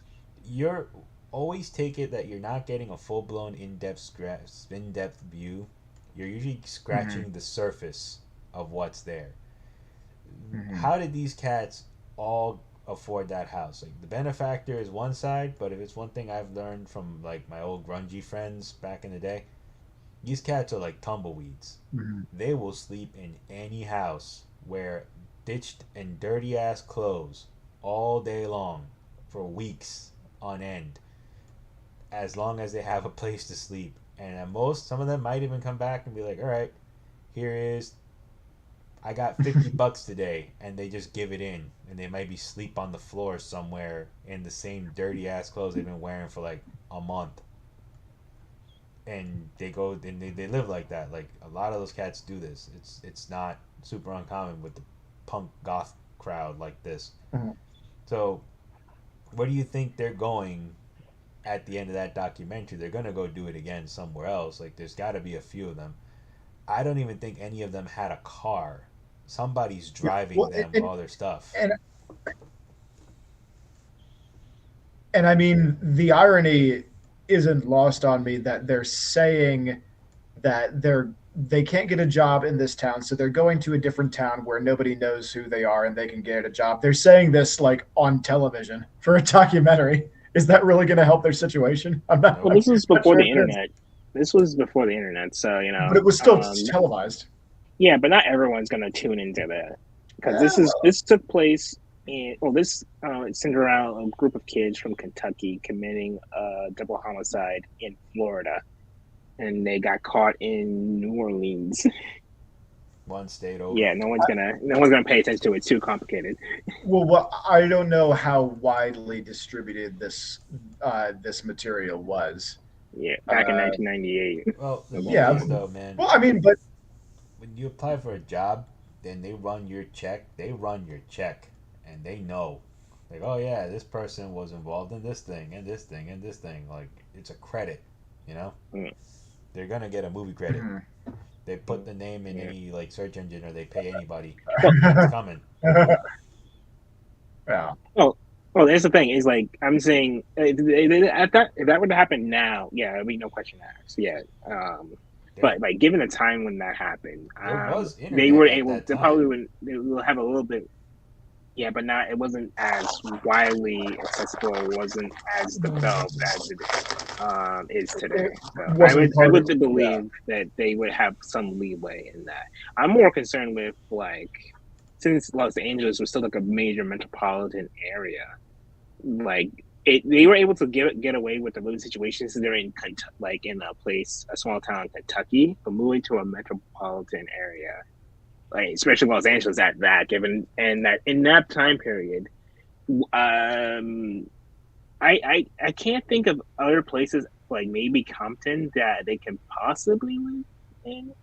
You're always take it that you're not getting a full blown in depth view. You're usually Hmm. scratching the surface of what's there. Hmm. How did these cats all afford that house? Like the benefactor is one side, but if it's one thing I've learned from like my old grungy friends back in the day, these cats are like tumbleweeds. Hmm. They will sleep in any house, wear ditched and dirty ass clothes all day long for weeks on end, as long as they have a place to sleep. And at most, some of them might even come back and be like, all right, here is, I got $50 today, and they just give it in. And they might be sleep on the floor somewhere in the same dirty ass clothes they've been wearing for like a month. And they go and they live like that. Like a lot of those cats do this. It's not super uncommon with the punk goth crowd like this. Hmm. So where do you think they're going at the end of that documentary? They're gonna go do it again somewhere else. Like there's got to be a few of them. I don't even think any of them had a car. Somebody's Yeah. driving Well, them all their stuff. and I mean the irony isn't lost on me that they're saying that they can't get a job in this town, so they're going to a different town where nobody knows who they are and they can get a job. They're saying this like on television for a documentary. Is that really going to help their situation? I'm not. Well, Nope. this was Not before sure the it is, internet. This was before the internet, so but it was still televised. yeah, but not everyone's gonna tune into that because Yeah, well, this took place in, well, this it centered around a group of kids from Kentucky committing a double homicide in Florida, and they got caught in New Orleans. One state over. Yeah, no one's gonna pay attention to it. It's too complicated. well, I don't know how widely distributed this material was. Yeah, back in Uh, 1998. Well, the thing yeah, is though, man, well, I mean, but when you apply for a job, then they run your check. They run your check, and they know, like, oh yeah, this person was involved in this thing and this thing and this thing. Like it's a credit, you know. Mm. They're gonna get a movie credit. mhm, They put the name in Yeah. any like search engine, or they pay anybody. Well, It's coming. Yeah. well, well. That's the thing. Is like I'm saying, if that would happen now, yeah, it'd be no question asked. Yeah. There, But like given the time when that happened, there was they internet were at able. that They probably time. would. They will have a little bit. Yeah, but not. It wasn't as widely accessible. It wasn't as developed as it is It today. So wasn't I part would of. Yeah. believe that they would have some leeway in that. I'm more concerned with like since Los Angeles was still like a major metropolitan area, like they were able to get away with the living situation since they're in like in a small town in Kentucky, but moving to a metropolitan area, like especially Los Angeles at that, given and that in that time period, um, I can't think of other places like maybe Compton that they can possibly live in.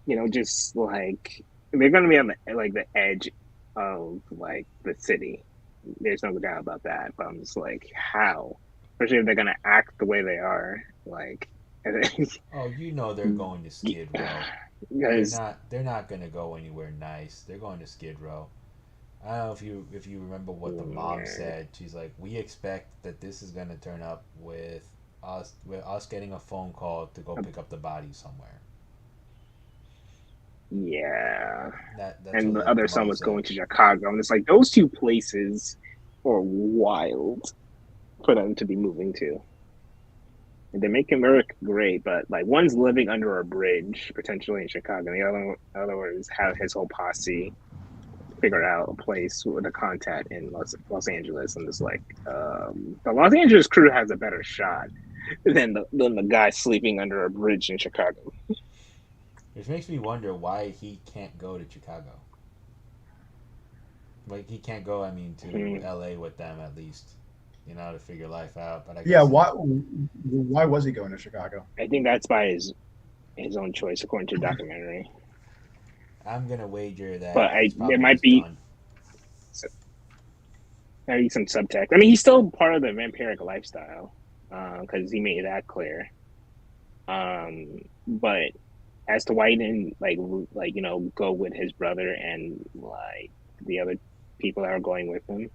You know, just like they're gonna be on the like the edge of like the city. There's no doubt about that. But I'm just like, how? Especially if they're gonna act the way they are, like Oh, you know they're going to Skid Row. They're because not. They're not going to go anywhere nice. They're going to Skid Row. I don't know if you remember what the mom yeah, said. She's like, we expect that this is going to turn up with us getting a phone call to go pick up the body somewhere. yeah. That's And what the other the son mom was said. going to Chicago, and it's like those two places are wild for them to be moving to. They make him look great, but like one's living under a bridge potentially in Chicago, and the other one is have his whole posse figure out a place with a contact in Los Angeles, and it's like the Los Angeles crew has a better shot than the guy sleeping under a bridge in Chicago. Which makes me wonder why he can't go to Chicago. Like he can't go. I mean, to Hmm. L.A. with them at least. You know, to figure life out. But I Yeah. guess Why was he going to Chicago? I think that's by his own choice, according to the documentary. I'm gonna wager that But he's there probably might just be done. maybe some subtext. I mean, he's still part of the vampiric lifestyle because he made that clear. But as to why he didn't like go with his brother and like the other people that are going with him,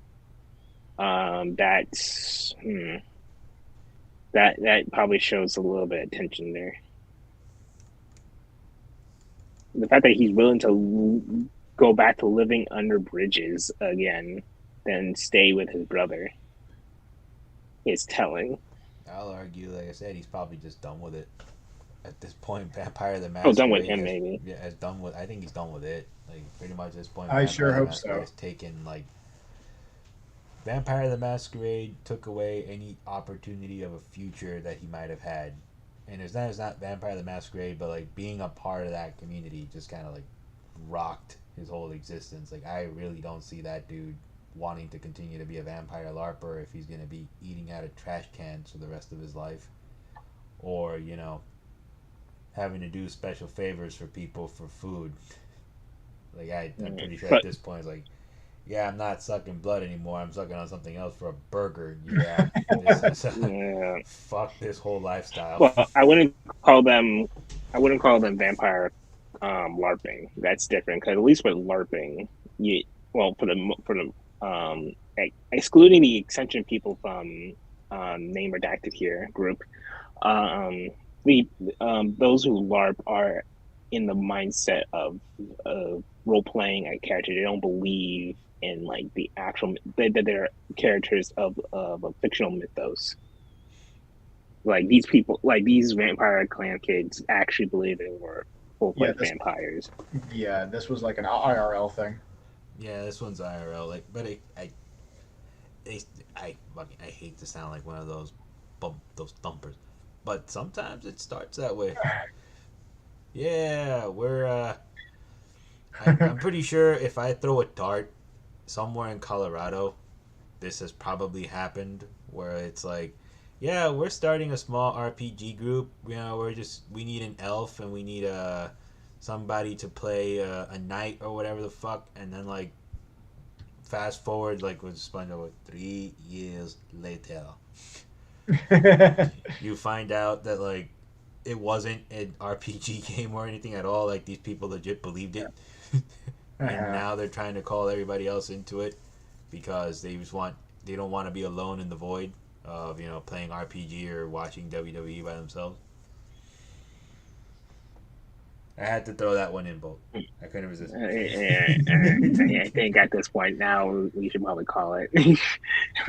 that's that probably shows a little bit of tension there. The fact that he's willing to go back to living under bridges again, than stay with his brother is telling. I'll argue, like I said, he's probably just done with it at this point. Vampire the Oh, done with Masquerade him maybe. has done with. I think he's done with it. Like pretty much at this point, I sure Vampire the hope Masquerade so. has taken like Vampire the Masquerade took away any opportunity of a future that he might have had. And it's not Vampire the Masquerade, but like being a part of that community just kind of like rocked his whole existence. Like I really don't see that dude wanting to continue to be a vampire larper if he's gonna be eating out of trash cans for the rest of his life, or having to do special favors for people for food. Like I'm pretty sure at But this point it's like, yeah, I'm not sucking blood anymore. I'm sucking on something else for a burger. Yeah, this is yeah, fuck this whole lifestyle. well, call them. I wouldn't call them vampire LARPing. That's different because at least with LARPing, you well for the excluding the eccentric people from name redacted here group, um, the those who LARP are in the mindset of role playing a character. They don't believe in like the actual that they're characters of a fictional mythos. Like these people, like these vampire clan kids, actually believe they were full Yeah. fledged vampires. This was like an IRL thing. Yeah, this one's IRL. Like, but I, I hate to sound like one of those thumpers, but sometimes it starts that way. Yeah, I'm pretty sure if I throw a dart somewhere in Colorado, this has probably happened where it's like, yeah, we're starting a small RPG group. We need an elf and we need somebody to play a knight or whatever the fuck, and then like fast forward like with SpongeBob 3 years later, you find out that like it wasn't an RPG game or anything at all. Like these people legit believed it, and now they're trying to call everybody else into it because they don't want to be alone in the void of playing RPG or watching WWE by themselves. I had to throw that one in, Bolt. I couldn't resist. I think at this point now we should probably call it.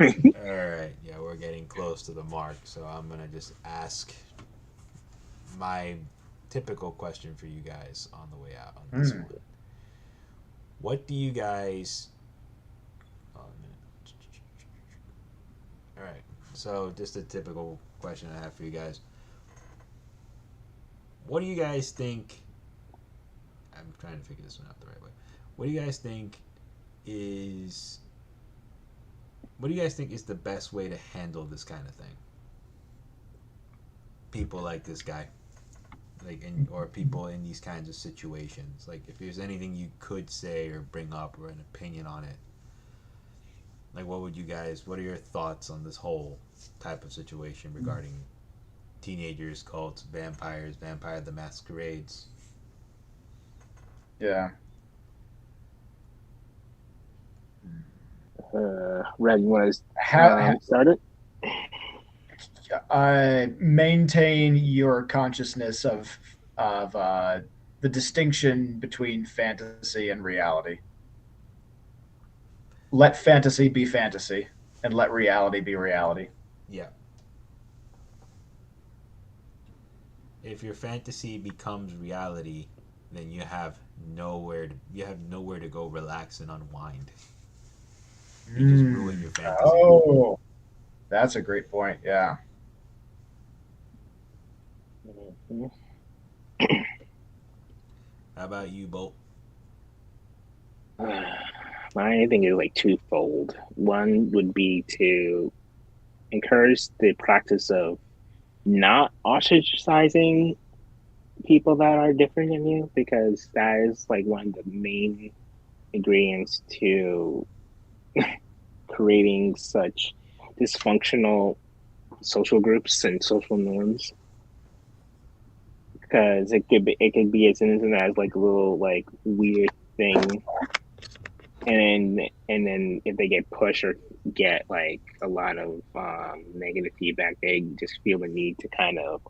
All right, yeah, we're getting close to the mark, so I'm gonna just ask my typical question for you guys on the way out on this one. What do you guys? Oh, a minute. All right, so just a typical question I have for you guys. What do you guys think? I'm trying to figure this one out the right way. What do you guys think is? What do you guys think is the best way to handle this kind of thing? People like this guy, or people in these kinds of situations. Like, if there's anything you could say or bring up or an opinion on it, like, what are your thoughts on this whole type of situation regarding teenagers, cults, vampires, Vampire the Masquerades? Yeah. Red, you want to start it? Maintain your consciousness of the distinction between fantasy and reality. Let fantasy be fantasy, and let reality be reality. Yeah. If your fantasy becomes reality, then you have nowhere to go relax and unwind. You just ruin your fantasy. Oh, that's a great point. Yeah. How about you, Bolt? My thing is like twofold. One would be to encourage the practice of not ostracizing people that are different than you, because that is like one of the main ingredients to creating such dysfunctional social groups and social norms. Because it could be as innocent as like a little like weird thing, and then if they get pushed or get like a lot of negative feedback, they just feel the need to kind of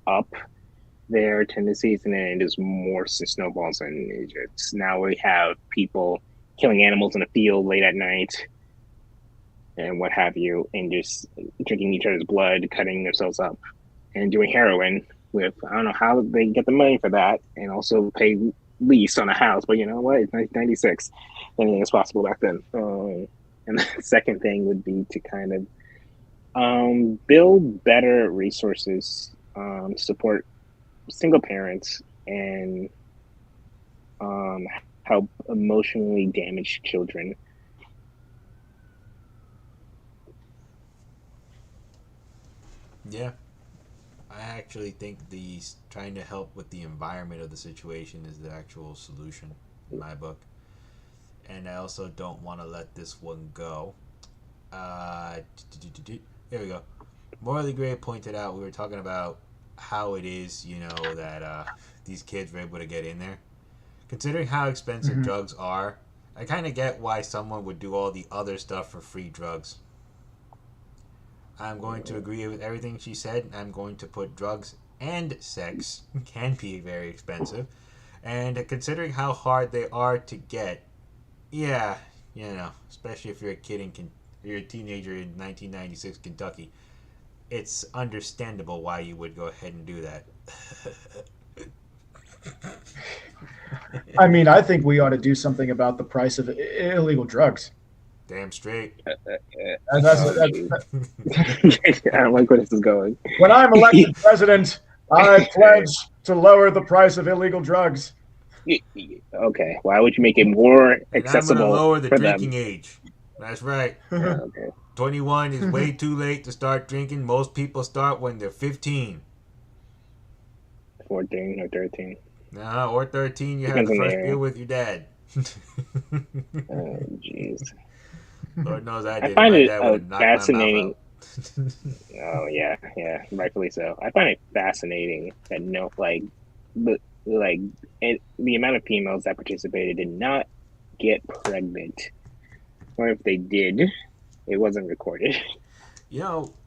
up their tendencies, and then it just morphs and snowballs, and it just, now we have people killing animals in a field late at night and what have you, and just drinking each other's blood, cutting themselves up, and doing heroin with, I don't know how they get the money for that, and also pay lease on a house, but you know what, it's 1996, anything is possible back then. And the second thing would be to kind of build better resources to support single parents and help emotionally damaged children. Yeah. I actually think trying to help with the environment of the situation is the actual solution in my book. And I also don't want to let this one go. Here we go. Morally Gray pointed out, we were talking about how it is, that these kids were able to get in there. Considering how expensive drugs are, I kind of get why someone would do all the other stuff for free drugs. I'm going to agree with everything she said. I'm going to put drugs and sex can be very expensive. And considering how hard they are to get, yeah, especially if you're you're a teenager in 1996 Kentucky, it's understandable why you would go ahead and do that. I mean, I think we ought to do something about the price of illegal drugs. Damn straight. I don't like where this is going. When I'm elected president, I pledge to lower the price of illegal drugs. Okay, why would you make it more accessible? I'm going to lower the for drinking them? age. That's right. Okay. 21 is way too late to start drinking. Most people start when they're 15. 14 or 13. Nah, or 13, you have the first beer with your dad. Oh, jeez. Lord knows I did. I find My it dad would knock fascinating. Oh yeah, yeah, rightfully so. I find it fascinating that no, the like the amount of females that participated did not get pregnant, or if they did, it wasn't recorded.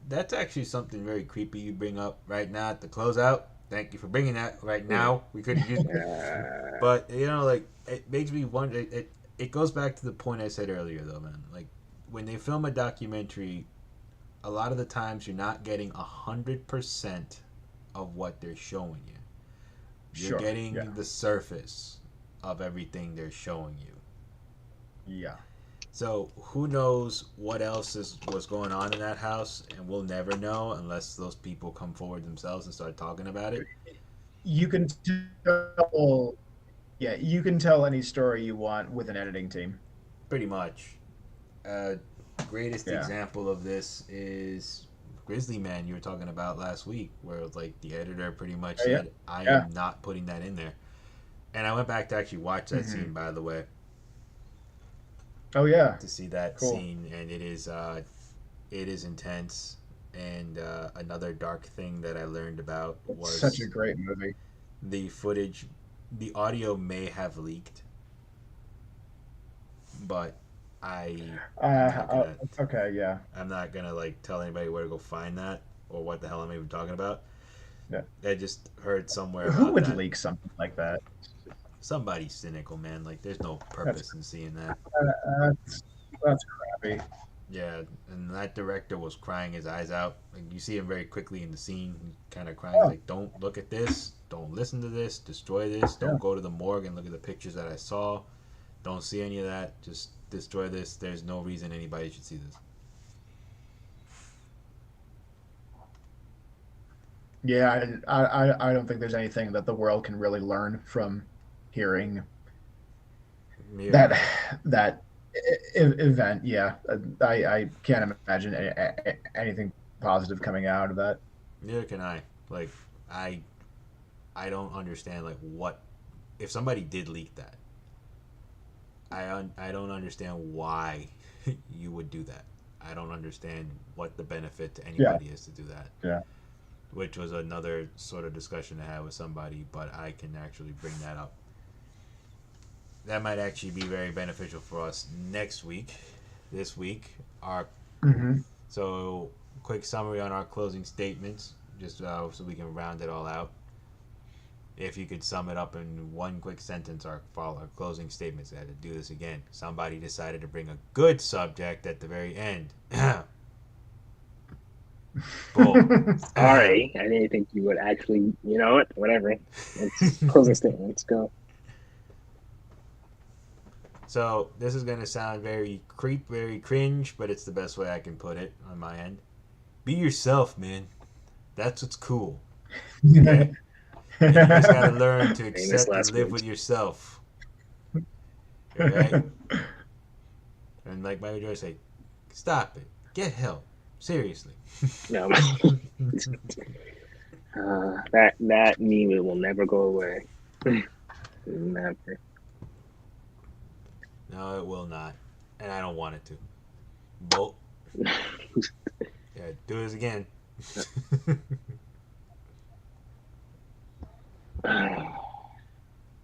That's actually something very creepy you bring up right now at the closeout. Thank you for bringing that right Mm. now. We could have used, but like it makes me wonder. It goes back to the point I said earlier, though, man. Like when they film a documentary, a lot of the times you're not getting 100% of what they're showing you. You're Sure. Yeah. getting the surface of everything they're showing you. Yeah. So who knows what else was going on in that house, and we'll never know unless those people come forward themselves and start talking about it. You can tell. Yeah, you can tell any story you want with an editing team. Pretty much. Uh, Greatest Yeah. example of this is Grizzly Man you were talking about last week, where like the editor pretty much Yeah. said, "I Yeah. am not putting that in there." And I went back to actually watch that Mm-hmm. scene, by the way, Oh yeah. to see that Cool. scene, and it is intense. And another dark thing that I learned about It's such a was great movie. the footage. The audio may have leaked, but I'm not gonna Okay. Yeah. I'm not gonna like tell anybody where to go find that or what the hell I'm even talking about. Yeah. I just heard somewhere Who about would that. leak something like that? Somebody's cynical, man. Like there's no That's purpose in seeing that. that's that's crappy. Yeah, and that director was crying his eyes out. Like you see him very quickly in the scene, kind of crying. He's Oh like, "Don't look at this. Don't listen to this. Destroy this. yeah. Don't go to the morgue and look at the pictures that I saw. Don't see any of that. Just destroy this. There's no reason anybody should see this." Yeah. I don't think there's anything that the world can really learn from hearing Yeah, that that event. Yeah. I can't imagine anything positive coming out of that. neither can I. Like, I I don't understand like what if somebody did leak that. I don't understand why you would do that. I don't understand what the benefit to Yeah. anybody is to do that. Yeah. Which was another sort of discussion I had with somebody, but I can actually bring that up. That might actually be very beneficial for us next week. This week, our Hmm. so quick summary on our closing statements, just so we can round it all out. If you could sum it up in one quick sentence, our closing statements. I had to do this again. Somebody decided to bring a good subject at the very end. Bull. Sorry, I didn't think you would actually. You know what? Whatever. Let's closing statement. Let's go. So this is gonna sound very very cringe, but it's the best way I can put it on my end. Be yourself, man. That's what's cool. Okay? And you just gotta learn to Famous accept and last live words. with yourself. Alright? And like Michael Jordan say, stop it. Get help. Seriously. No, that meme will never go away. Never. No, it will not. And I don't want it to. Bolt. Yeah, do this again.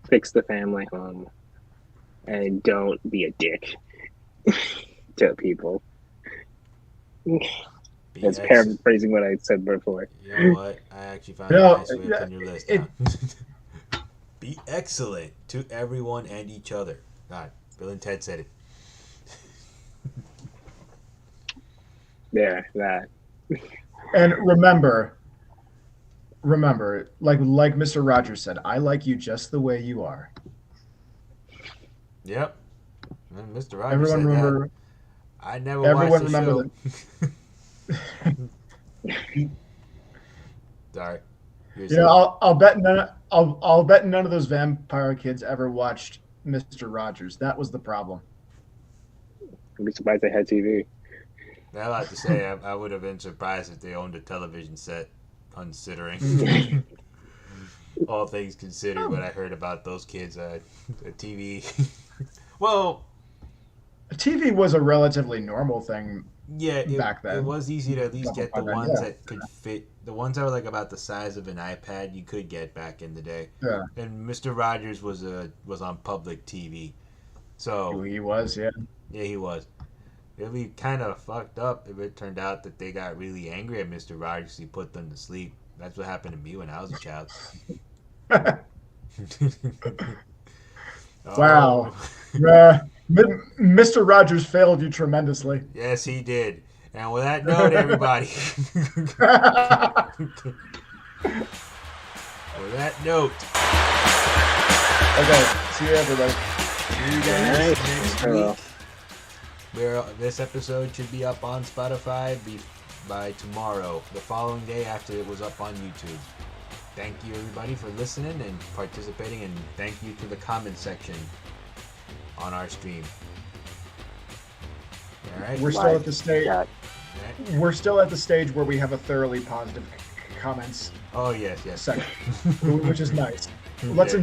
Fix the family home and don't be a dick to people. Be That's ex- paraphrasing what I said before. You know what? I actually found a No, nice way to put your list it, down. Be excellent to everyone and each other. God, Bill and Ted said it. There, that. and remember, like Mr. Rogers said, I like you just the way you are. Yep. And Mr. Rogers Everyone said remember. that. I never Everyone watched the remember show. Sorry. You know, I'll bet none of those vampire kids ever watched Mr. Rogers. That was the problem. I'd be surprised they had TV. I like to say I would have been surprised if they owned a television set, considering all things considered. What I heard about those kids, a TV. Well, TV was a relatively normal thing Yeah, back then. it was easy to at least get the By then, ones yeah. that could fit. The ones that were like about the size of an iPad, you could get back in the day. Yeah, And Mister Rogers was on public TV, so he was. Yeah. yeah, he was. It'd be kind of fucked up if it turned out that they got really angry at Mister Rogers. He put them to sleep. That's what happened to me when I was a child. Wow. Oh. Mr. Rogers failed you tremendously. Yes, he did. And with that note, everybody. With that note. Okay. See you, everybody. See you guys next week. This episode should be up on Spotify by tomorrow, the following day after it was up on YouTube. Thank you, everybody, for listening and participating, and thank you to the comment section on our stream. All right. We're still at the stage. Yeah. We're still at the stage where we have a thoroughly positive comments Oh yes. section, which is nice. Let's Yeah.